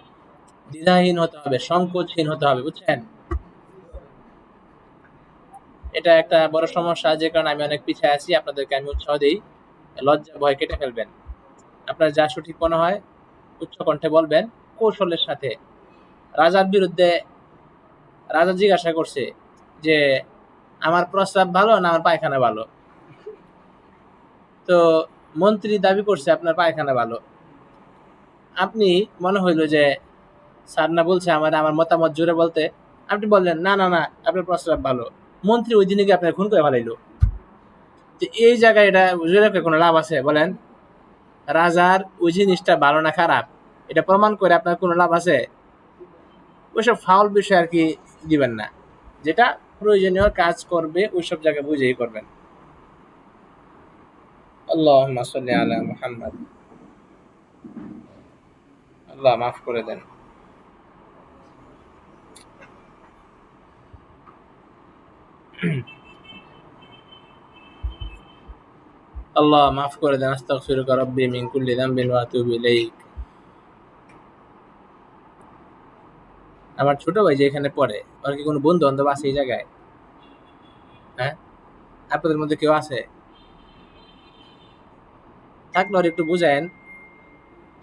দ্বিধাহীন হতে হবে, সংকোচহীন হতে হবে, বুঝছেন? এটা একটা বড় সমস্যা, যে কারণে আমি অনেক পিছিয়ে আছি। আপনাদেরকে আমি উৎসাহ দিই, লজ্জা ভয় কেটে ফেলবেন। আপনার যা সঠিক মনে হয় উচ্চ কণ্ঠে বলবেন, কৌশলের সাথে। রাজার বিরুদ্ধে রাজা জিজ্ঞাসা করছে যে আমার প্রস্রাব ভালো না আমার পায়খানা ভালো? তো মন্ত্রী দাবি করছে আপনার পায়খানা ভালো। আপনি মনে হইলো যে স্যার না বলছে আমার আমার মতামত জোরে বলতে, আপনি বললেন না না না আপনার প্রস্রাব ভালো। মন্ত্রী ওই দিনে গিয়ে আপনার খুন করে ফেলাইলো। তো এই জায়গায় এটা জোরে রেখে কোনো লাভ আছে বলেন? রাজার ওই জিনিসটা ভালো না খারাপ এটা প্রমাণ করে আপনার কোনো লাভ আছে? ওইসব ফাউল বিষয় আর কি দিবেন না, যেটা প্রয়োজনীয় কাজ করবে ওইসব জায়গায় বুঝেই করবেন। আল্লাহুম্মা সাল্লি আলা মুহাম্মাদ। আল্লাহ মাফ করে দেন। আল্লাহ মাফ করে দেন। আস্তাগফিরুকা রাব্বি মিন কুল্লি যামবিন ওয়া আতুবু ইলাইক। আমার ছোট ভাই যে এখানে পড়ে, ওর কি কোনো বন্ধু বান্ধব আছে এই জায়গায়? হ্যাঁ, আপনাদের মধ্যে কেউ আছে? থাকলে ওর একটু বুঝায়েন,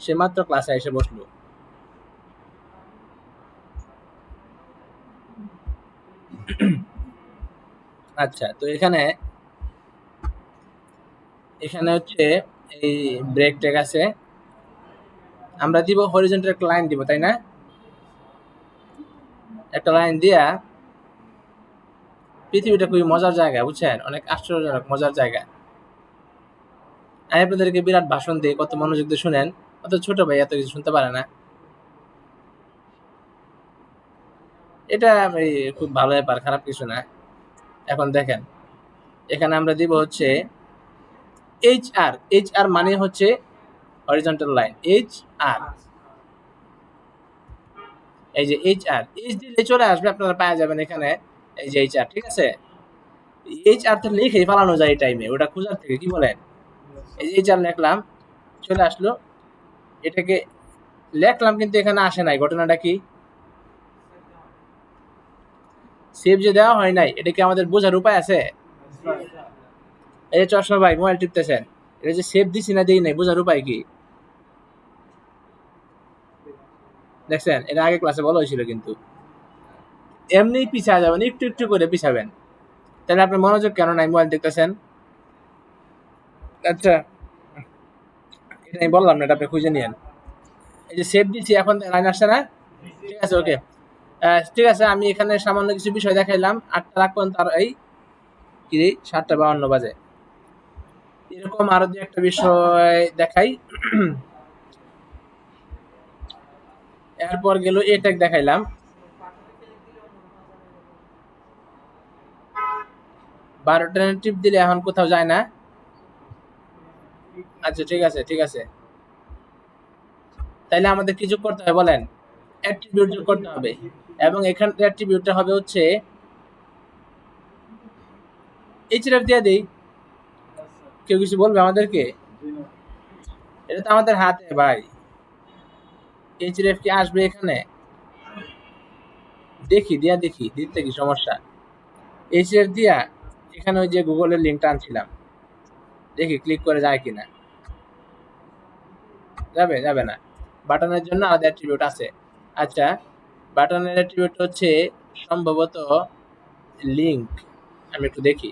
সে মাত্র ক্লাসে এসে বসলো। আচ্ছা, তো এখানে এখানে হচ্ছে এই ব্রেক টেক আছে, আমরা দিব হরিজন্টাল একটা লাইন দিব, তাই না? একটা লাইন দিয়া, পৃথিবীটা খুবই মজার জায়গা, বুঝছেন, অনেক আশ্চর্যজনক মজার জায়গা। আমি আপনাদেরকে বিরাট ভাষণ দিই, কত মনোযোগ দিয়ে শুনেন, অত ছোট ভাই এত কিছু শুনতে পারে না। এটা খুব ভালো ব্যাপার, খারাপ কিছু না। এখন দেখেন, এখানে আমরা দিব হচ্ছে HR। HR মানে হচ্ছে হরিজন্টাল লাইন, HR। এই যে HR, এইচ দিলে চলে আসবে, আপনারা পাওয়া যাবেন এখানে এই যে HR, ঠিক আছে? HR তো লিখেই ফালানো যায় এই টাইমে, ওটা খোঁজার থেকে, কি বলেন? এই যে HR লিখলাম, চলে আসলো। এটাকে লেখলাম কিন্তু এখানে আসে নাই, ঘটনাটা কি? সেভ যে দেওয়া হয় নাই, এটা কি আমাদের বোঝার উপায় আছে? এই যে চশমা ভাই মোবাইল টিপতেছেন, এটা যে সেভ দিছি না দেই নাই, বোঝার উপায় কি? দেখছেন, এটা আগে ক্লাসে বলা হয়েছিল। কিন্তু এমনি পিছায় যাবেন, একটু একটু করে পিছাবেন। তাহলে আপনার মনোযোগ কেন নাই? মোবাইল দেখতেছেন। আচ্ছা, এটা আমি বললাম না, এটা আপনি খুঁজে নিয়েন। এই যে সেভ দিচ্ছি, এখন লাইন আসছে না? ঠিক আছে, ওকে। ঠিক আছে, আমি এখানে সামান্য কিছু বিষয় দেখাইলাম। 8টা লাখ পর্যন্ত আর এই কি 7:52 বাজে। এরকম আরো দু একটা বিষয় দেখাই। এরপর গেল এটেক দেখাইলাম। 12টা টিপ দিলে এখন কোথাও যায় না। আচ্ছা, ঠিক আছে, ঠিক আছে। তাইলে আমাদের কি যোগ করতে হবে বলেন? অ্যাট্রিবিউট যোগ করতে হবে। এবং এখানকার অ্যাট্রিবিউটটা হবে হচ্ছে এইচরেফ দিয়ে দেই। কেউ কিছু বলবে আমাদেরকে? এটা তো আমাদের হাতে ভাই। এইচরেফ কি আসবে এখানে? দেখি দিয়া দেখি, দিতে কি সমস্যা? এইচরেফ দিয়া এখানে ওই যে গুগলের লিঙ্কটা আনছিলাম, দেখি ক্লিক করে যায় কিনা। যাবে? যাবে না। বাটনের জন্য আলাদা অ্যাট্রিবিউট আছে। আচ্ছা, বাটনের অ্যাট্রিবিউট হচ্ছে সম্ভবত লিঙ্ক। আমি একটু দেখি।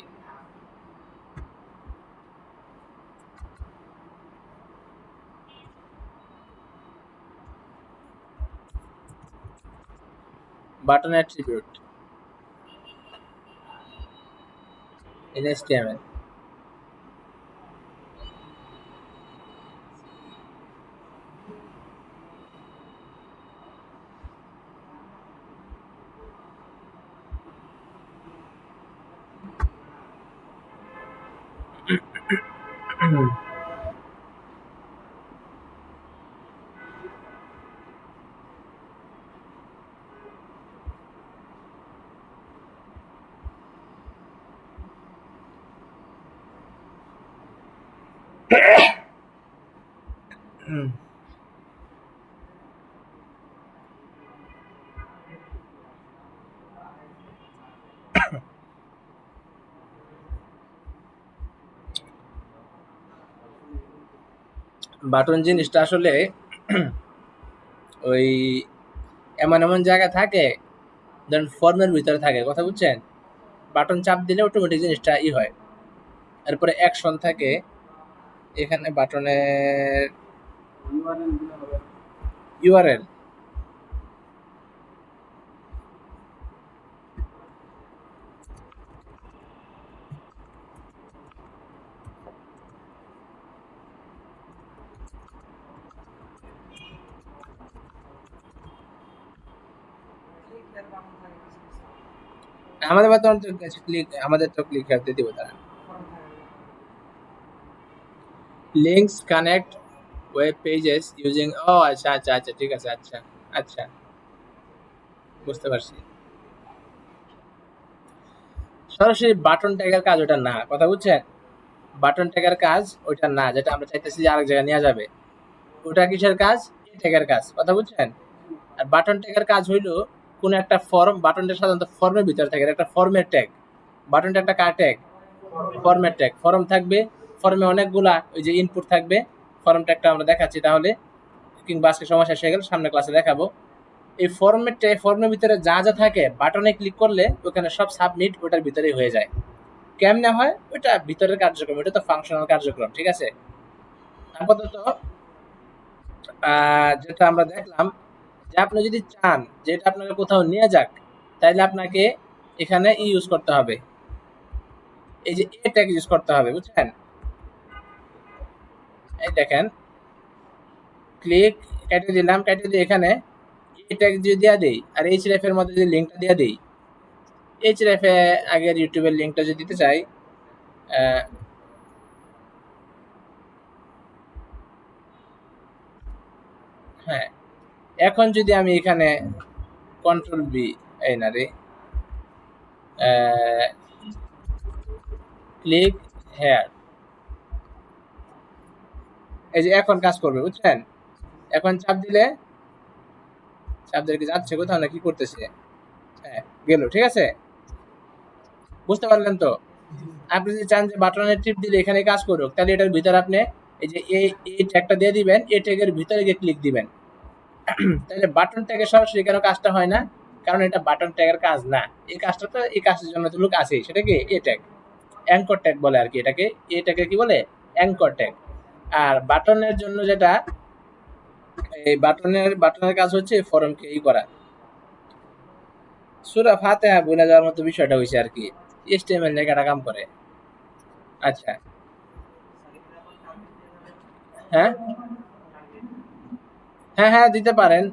Button attribute in HTML. Button জিনিসটা আসলে ওই এমন এমন জায়গায় থাকে, ধরেন ফর্মের ভিতরে থাকে, কথা বুঝছেন? বাটন চাপ দিলে অটোমেটিক জিনিসটা হয়। এরপরে অ্যাকশন থাকে এখানে বাটনের ইউআরএল। আমাদের বাটন তো ক্লিক, আমাদের তো ক্লিক করতে দিব তারা। Links connect web pages using, ও আচ্ছা আচ্ছা আচ্ছা, ঠিক আছে, আচ্ছা আচ্ছা, বুঝতে পারছি। সরাসরি বাটন ট্যাগের কাজ ওটা না, কথা বুঝছেন? বাটন ট্যাগের কাজ ওইটা না, যেটা আমরা চাইতেছি যে আরেক জায়গায় নিয়ে যাবে। ওটা কিসের কাজ? ট্যাগের কাজ, কথা বুঝছেন? আর বাটন ট্যাগের কাজ হইলো কোন একটা ফর্ম, বাটনটা সাধারণত ফর্মের ভিতরে থাকে, একটা ফর্মের ট্যাগ। বাটনটা একটা কার ট্যাগ? ফর্মের ট্যাগ। ফর্ম থাকবে, ফর্মে অনেকগুলা ওই যে ইনপুট থাকবে। ফর্ম ট্যাগটা আমরা দেখাচ্ছি তাহলে, কিংবা আজকে সময় শেষ হয়ে গেল, সামনে ক্লাসে দেখাবো। এই ফর্মের ভিতরে যা যা থাকে, বাটনে ক্লিক করলে ওখানে সব সাবমিট ওটার ভিতরেই হয়ে যায়। কেমনে হয়? ওইটা ভিতরের কার্যক্রম, ওটা তো ফাংশনাল কার্যক্রম, ঠিক আছে? আপাতত যেটা আমরা দেখলাম, যে আপনি যদি চান যে এটা আপনাকে কোথাও নিয়ে যাক, তাইলে আপনাকে এখানে ইউজ করতে হবে, এই যে এ ট্যাগ ইউজ করতে হবে, বুঝছেন? এই দেখেন, ক্লিক, কেটে দিলাম, কেটে দিয়ে এখানে এ ট্যাগ যদি দেওয়া দেই, আর এইচরেফ এর মধ্যে যদি লিঙ্কটা দেওয়া দেই, এইচরেফ এ আগের ইউটিউবের লিঙ্কটা যদি দিতে চাই, হ্যাঁ, এখন যদি আমি এখানে কন্ট্রোল বি, এই না রে, ক্লিক হেয়ার, এই যে এখন কাজ করবে, বুঝছেন? এখন চাপ দিলে, চাপ দিলে কি যাচ্ছে কোথাও না কি করতেছে? হ্যাঁ, গেল, ঠিক আছে। বুঝতে পারলেন তো? আপনি যদি চান যে বাটনের টিপ দিলে এখানে কাজ করুক, তাহলে এটার ভিতরে আপনি এই যে এই ট্যাগটা দিয়ে দিবেন, এই ট্যাগের ভিতরে গিয়ে ক্লিক দিবেন। তাহলে বাটন ট্যাগের সরাসরি কেন কাজটা হয় না? কারণ এটা বাটন ট্যাগের কাজ না। এই কাজটা তো এই কাজের জন্য তো লোক আছেই, সেটা কি এ ট্যাগ, অ্যাঙ্কর ট্যাগ বলে আর কি এটাকে। এ ট্যাগে কি বলে? Anchor tag. আর বাটনের জন্য যেটা, এই বাটনের কাজ হচ্ছে ফরমকে ই করা। সূরা ফাতিহা ভুলে যাওয়ার মতো বিষয়টা হইছে আর কি, HTML লেখাটা কাম করে। আচ্ছা, হ্যাঁ হ্যাঁ হ্যাঁ দিতে পারেন।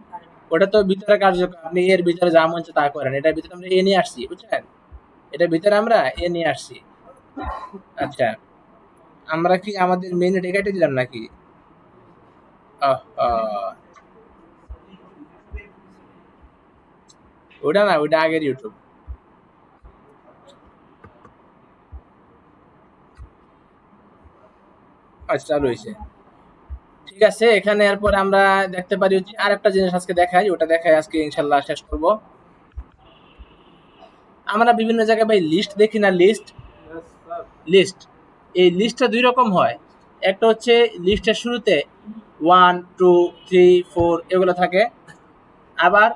ওটা তো ভিতরে কার্যক্রম, আপনি এর ভিতরে যা মন চায় তা করেন। এটার ভিতরে আমরা এ নিয়ে আসছি, বুঝছেন? এটার ভিতরে আমরা এ নিয়ে আসছি। আচ্ছা, আমরা কি আমাদের মেন এটা কেটে দিলাম নাকি? আহ, আহ, ওটা না, ওটা আগের ইউটিউব। আচ্ছা, চালু হয়েছে। ঠিক আছে, এখানে এরপর আমরা দেখতে পারি হচ্ছে আরেকটা জিনিস আজকে দেখাই, ওটা দেখাই আজকে ইনশাল্লাহ শেষ করব। আমরা বিভিন্ন জায়গায় ভাই লিস্ট দেখি না, লিস্ট লিস্ট এই লিস্টটা দুই রকম হয়। একটা হচ্ছে লিস্টের শুরুতে 1 2 3 4 এগুলো থাকে। আবার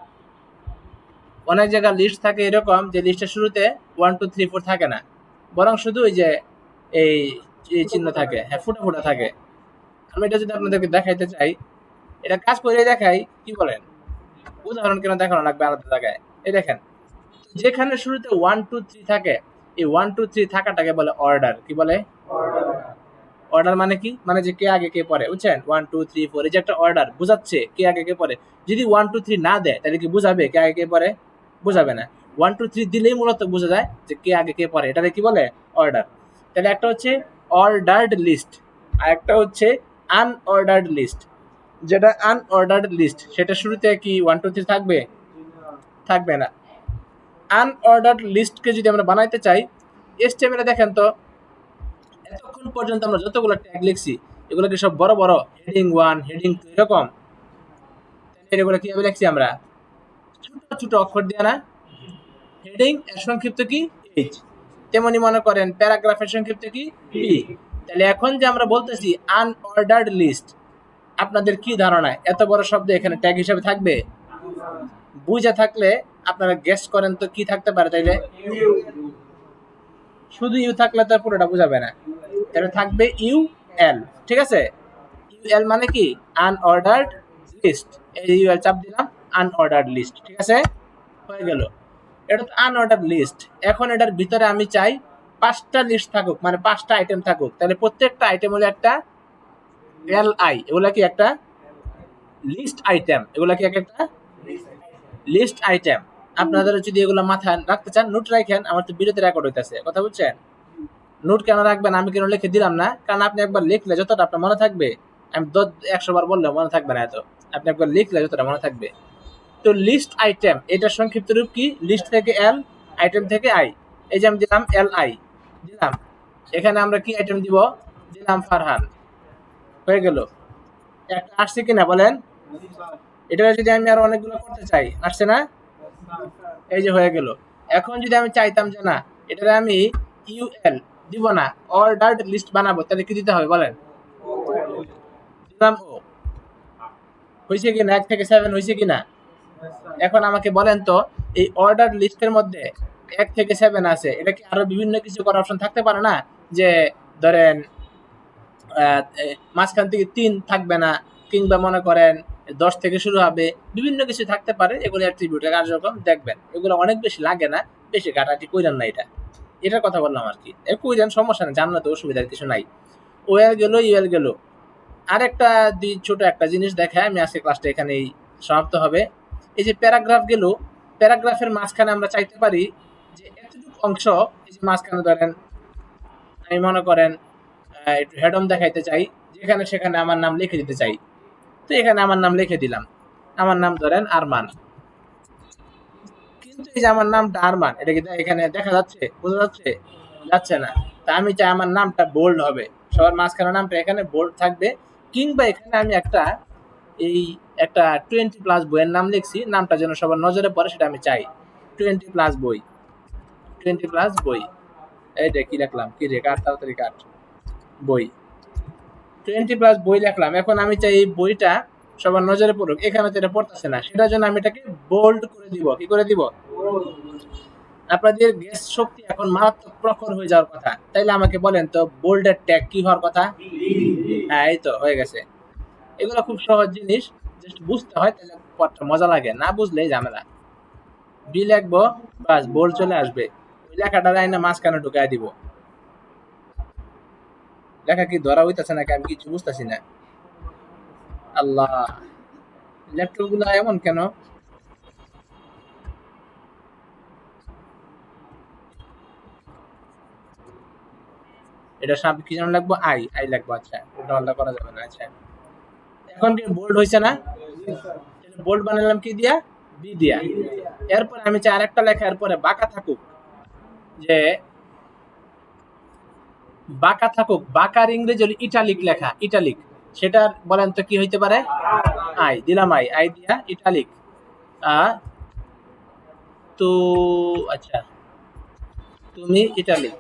অনেক জায়গায় লিস্ট থাকে এরকম যে লিস্টের শুরুতে 1 2 3 4 থাকে না, বরং শুধু ওই যে এই এই চিহ্ন থাকে, হ্যাঁ ফুটা ফুটা থাকে। আমি এটা যদি আপনাদেরকে দেখাইতে চাই, এটা কাজ করে দেখাই, কি বলেন? উদাহরণ কেন দেখানো লাগবে আলাদা জায়গায়? এই দেখেন, যেখানে শুরুতে 1 2 3 থাকে, এই 1 2 3 থাকাটাকে বলে অর্ডার। কি বলে? অর্ডার মানে কি? মানে যে কে আগে কে পরে, বুঝছেন? 1 2 3 4 এই যে একটা অর্ডার বুঝাচ্ছে কে আগে কে পরে। যদি 1 2 3 না দেয় তাহলে কি বুঝাবে কে আগে কে পরে? বুঝাবে না। 1 2 3 দিলেই মূলত বোঝা যায় যে কে আগে কে পরে, এটাকে কি বলে? অর্ডার। তাহলে একটা হচ্ছে অর্ডার্ড লিস্ট, আর একটা হচ্ছে আনঅর্ডার্ড লিস্ট। যেটা আনঅর্ডার্ড লিস্ট সেটা শুরুতে কি 1 2 3 থাকবে? থাকবে না। আনঅর্ডার্ড লিস্টকে যদি আমরা বানাইতে চাই, HTML এ দেখেন তো, এতক্ষণ পর্যন্ত আমরা যতগুলো ট্যাগ লিখছি, এগুলো কি সব বড় বড় হেডিং 1 হেডিং 2 এরকম? তাহলে এগুলো কিভাবে লিখছি আমরা? ছোট ছোট অক্ষর দিয়ে না? হেডিং এর সংক্ষিপ্ত কি? এইচ। তেমনি মনে করেন প্যারাগ্রাফের সংক্ষিপ্ত কি? পি। তাহলে এখন যে আমরা বলতেছি আনঅর্ডার্ড লিস্ট, আপনাদের কি ধারণা এত বড় শব্দ এখানে ট্যাগ হিসেবে থাকবে? বুঝে থাকলে আপনারা গেস করেন তো কি থাকতে পারে তাইলে? শুধু ইউ থাকলে তো পুরোটা বোঝাবে না, তাহলে থাকবে ইউ এল। ঠিক আছে, ইউ এল মানে কি? Unordered list. এই ইউ এল চাপ দিলাম, আনঅর্ডার্ড লিস্ট। ঠিক আছে, হয়ে গেল। এটা তো আনঅর্ডার্ড লিস্ট। এখন এটার ভিতরে আমি চাই 5টা লিস্ট থাকুক, মানে 5টা আইটেম থাকুক। তাহলে প্রত্যেকটা আইটেম হলো একটা এল আই, এগুলা কি একটা লিস্ট আইটেম, এগুলা কি একটা লিস্ট আইটেম। আপনাদের যদি এগুলো মাথায় রাখতে চান, নোট রাখেন। আমার তো ভিডিওতে রেকর্ড হইতেছে, কথা বুঝছেন? নোট কেন রাখবেন? আমি কেন লিখে দিলাম না, কারণ আপনি একবার লিখলে যতটা আপনার মনে থাকবে, আমি 100 বার বললেও মনে থাকবে না এত। আপনি একবার লিখলে যতটা মনে থাকবে। তো লিস্ট আইটেম এটার সংক্ষিপ্ত রূপ কি? লিস্ট থেকে এল, আইটেম থেকে আই। এই যে আমি দিলাম এল আই দিলাম, এখানে আমরা কি আইটেম দিব? দিলাম ফারহান। হয়ে গেল। একটা আসছে কিনা বলেন? এটা যদি আমি আরো অনেকগুলো করতে চাই, আসছে না? এই যে হয়ে গেল। এখন যদি আমি চাইতাম যে না, এটারে আমি ইউএল দিব না, অর্ডার্ড লিস্ট বানাবো, তাহলে কি দিতে হবে বলেন? দিলাম ও। হয়েছে কিনা? 1 থেকে 7 হয়েছে কিনা? এখন আমাকে বলেন তো, এই অর্ডার লিস্টের মধ্যে 1 থেকে 7 আছে, এটা কি আরো বিভিন্ন কিছু করার অপশন থাকতে পারে না? যে ধরেন মাঝখান থেকে 3 থাকবে না, কিংবা মনে করেন 10 থেকে শুরু হবে, বিভিন্ন কিছু থাকতে পারে। এগুলো অ্যাট্রিবিউট কার্যক্রম দেখবেন, এগুলো অনেক বেশি লাগে না, বেশি ঘাটাঘাটি কইরেন না। এটার কথা বললাম আর কি। কইরেন, সমস্যা নেই, জানলে তো অসুবিধার কিছু নাই। ওয়েল গেল, ইউএল গেল। আরেকটা ছোট একটা জিনিস দেখায় আমি আজকে ক্লাসটা এখানেই সমাপ্ত হবে। এই যে প্যারাগ্রাফ গেল, প্যারাগ্রাফের মাঝখানে আমরা চাইতে পারি যে এতটুকু অংশ, এই যে মাঝখানে ধরেন আমি মনে করেন একটু হেডম দেখাইতে চাই, যেখানে সেখানে আমার নাম লিখে দিতে চাই। তো এখানে আমার নাম লিখে দিলাম, আমার নাম ধরেন আরমান। কিন্তু এই যে আমার নামটা আরমান, এটা কি এখানে দেখা যাচ্ছে? বোঝা যাচ্ছে? যাচ্ছে না। তা আমি চাই আমার নামটা বোল্ড হবে, সবার মাঝখানে নামটা এখানে বোল্ড থাকবে। কিংবা এখানে আমি এই একটা 20+ বইয়ের নাম লিখছি, নামটা যেন সবার নজরে পড়ে, সেটা আমি চাই। 20+ বই, 20+ বই। এই যে কি লিখলাম, কি রে, কাট তাড়াতাড়ি কাট। বই 20 প্লাস বই লিখলাম। এখন আমি চাই এই বইটা সবার নজরে পড়ুক, এখানে তো এটা পড়তেছে না, সেটার জন্য আমি এটাকে বোল্ড করে দিব। কি করে দিব? আপনাদের গেস শক্তি এখন মারাত্মক প্রখর হয়ে যাওয়ার কথা, তাইলে আমাকে বলেন তো বোল্ডের ট্যাগ কি হওয়ার কথা? হ্যাঁ, এই তো হয়ে গেছে। এগুলো খুব সহজ জিনিস, জাস্ট বুঝতে হয়, তাহলে পড়তে মজা লাগে, না বুঝলেই ঝামেলা। বি লিখবো, বাস বোল্ড চলে আসবে। ওই লেখাটা লাইনে মাঝখানে ঢুকাই দিব। লেখা কি ধরা হইতাছে নাকি আমি কিছু বুঝতেছি না। আল্লাহ, ল্যাপটপ গুলো এমন কেন? এটা সামনে কি যেন লাগবো, আই আই লাগবো। আচ্ছা, ওটা আলাদা করা যাবে না। আচ্ছা, এখন কি বোল্ড হয়েছে না? বোল্ড বানালাম কি দিয়া? বি দিয়া। এরপরে আমি চাই আরেকটা লেখা এরপরে বাঁকা থাকুক, যে বাঁকা থাকুক। বাঁকার ইংরেজি হলো ইটালিক লেখা, ইটালিক। সেটা বলেন তো কি হইতে পারে? আই দিলাম, আই আই দিয়া ইটালিক। তো আচ্ছা, তুমি ইটালিক।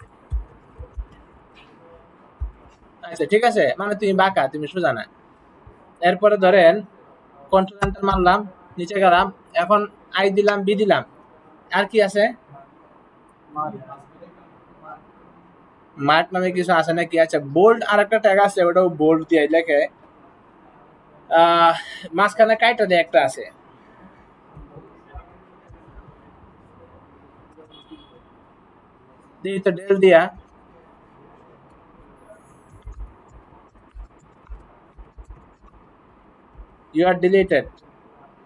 আচ্ছা ঠিক আছে, মানে তুমি বাঁকা, তুমি সোজা না। এরপরে ধরেন কন্ট্রোল এন্টার মারলাম, নিচে গেলাম, এখন আই দিলাম, বি দিলাম। আর কি আছে? মার্ক নামে কিছু আছে নাকি? আচ্ছা, বোল্ড আর একটা ট্যাগ আছে, ওটাও বোল্ড দিয়ে লেখে। মাঝখানে কাইটা দিয়ে একটা আছে, দিই তো ডেল দিয়া। You are deleted.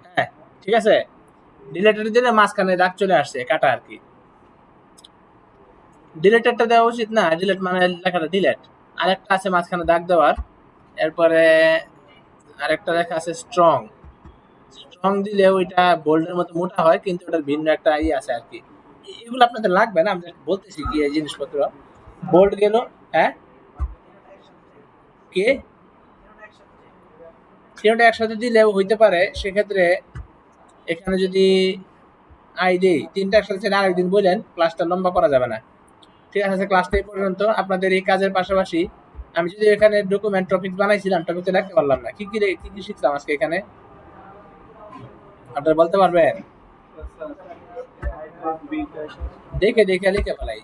হ্যাঁ ঠিক আছে, ডিলিটেড দিলে মাঝখানে দাগ চলে আসছে, কাটা আর কি। ডিলিটেডটা দেওয়া উচিত না, ডিলিট মানে লেখাটা ডিলেট। আরেকটা আছে মাঝখানে দাগ দেওয়ার। এরপরে আরেকটা লেখা আছে স্ট্রং। স্ট্রং দিলে ওইটা বোল্ডের মতো মোটা হয়, কিন্তু ওটার ভিন্ন একটা ই আছে আর কি। এগুলো আপনাদের লাগবে না, আমি just বলতেছি কি এই জিনিসপত্র। বোল্ড গেল। হ্যাঁ, কে তিনটা একসাথে দিলেও হইতে পারে। সেক্ষেত্রে এখানে যদি আই দেই, তিনটা একসাথে ছেড়ে আরেকদিন বললেন, ক্লাসটা লম্বা করা যাবে না। ঠিক আছে, ক্লাসটা এই পর্যন্ত। আপনাদের এই কাজের পাশাপাশি আমি যদি এখানে ডকুমেন্ট টপিক বানাইছিলাম, টপিক তো লিখতে পারলাম না। কি কি কি কি শিখলাম আজকে এখানে, আপনারা বলতে পারবেন? দেখে দেখে লিখে ফেলাই।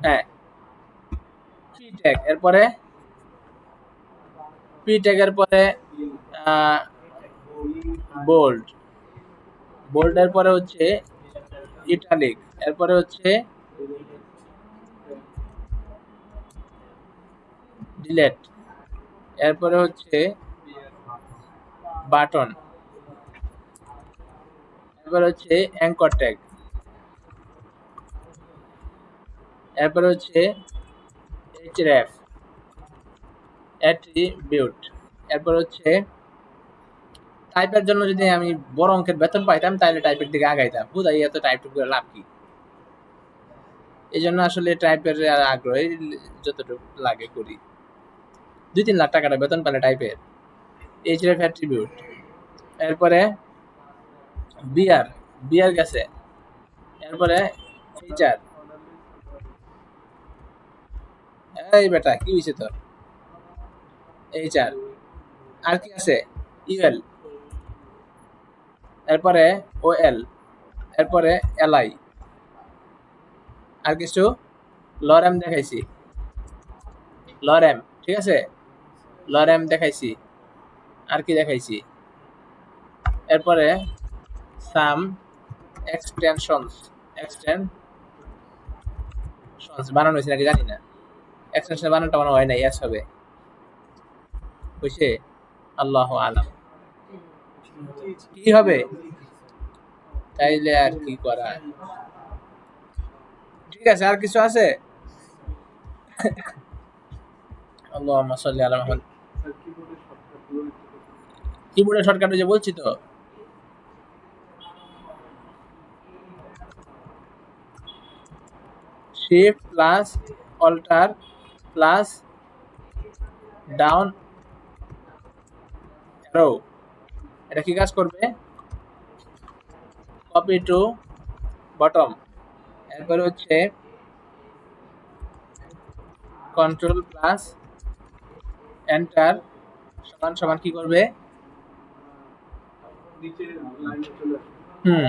হ্যাঁ, পি ট্যাগ, এরপরে পি ট্যাগের পরে বোল্ড, বোল্ডের পরে হচ্ছে ইটালিক, এরপরে হচ্ছে ডিলেট, এরপরে হচ্ছে বাটন, এরপরে হচ্ছে অ্যাঙ্কর ট্যাগ, এরপরে হচ্ছে এইচরেফ অ্যাট্রিবিউট, এরপর হচ্ছে টাইপের জন্য যদি আমি বড় অঙ্কের বেতন পাইতাম তাহলে টাইপের দিকে আগাইতাম। বুঝাই এত টাইপ করে লাভ কি? এই জন্য আসলে টাইপের আগ্রহী, যতটুকু লাগে করি। 2-3 লাখ টাকাটা বেতন পেলে টাইপের। এইচরেফ অ্যাট্রিবিউট, এরপরে বিআর, বিআর গেছে, এরপরে ফিচার। এই বেটা কি হয়েছে তোর? এইচআর। আর কি আছে? ইউএল, এরপরে ওএল, এরপরে এলআই। আর কিছু? লরেম দেখাইছি, লরেম ঠিক আছে, লরেম দেখাইছি। আর কি দেখাইছি? এরপরে সাম এক্সটেনশনস, এক্সটেনশনস বানানো হয়েছে নাকি জানি না। এক্সটেনশন বানানোটা বানানো হয় না, এস হবে। বুঝছে? আল্লাহ আলাম কি হবে, তাইলে আর কি করা। ঠিক আছে, আর কিছু আছে? আল্লাহুম্মা সাল্লি আলা মুহাম্মদ। কিবোর্ডের শর্টকাট যে বলছি তো, shift plus alt plus down arrow, এটা কি কাজ করবে? Copy to bottom. এরপরে হচ্ছে কন্ট্রোল প্লাস এন্টার সমান সমান কি করবে? Hmm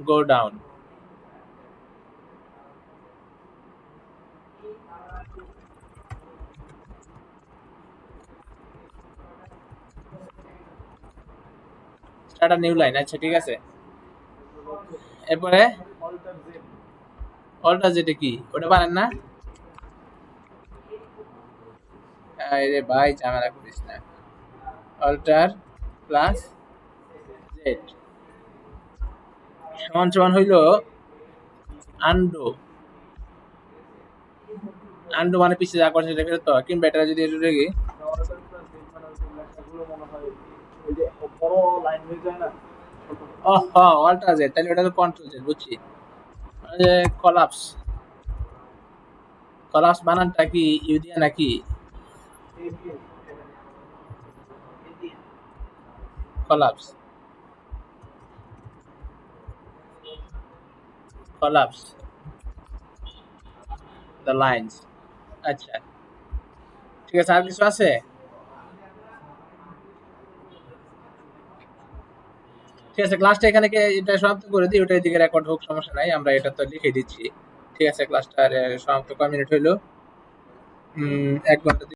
go down. Start a new line. আচ্ছা ঠিক আছে। এরপরে অল্টার যেটা কি ওটা পারেন না? আরে ভাই ঝামেলা করিস না। অল্টার প্লাস জেড সমান সমান হইল আন্ডো। আন্ডো মানে পিছিয়ে যা করছে সেটা ফেরত পাওয়া, কিংবা এটা যদি এটা রেখে অল্টার জেড, তাহলে ওটা তো কন্ট্রোল জেড, বুঝছি। কলাপস, কলাপস বানানটা কি ইউ দিয়ে নাকি? Collapse, collapse the lines. আচ্ছা ঠিক আছে, আর কিছু আছে? ঠিক আছে, ক্লাসটা এখানে এটা সমাপ্ত করে দিই, ওটা এদিকে রেকর্ড হোক, সমস্যা নাই, আমরা এটা তো লিখে দিচ্ছি। ঠিক আছে, ক্লাসটা সমাপ্ত কয় মিনিট হইলো? 1 ঘন্টা।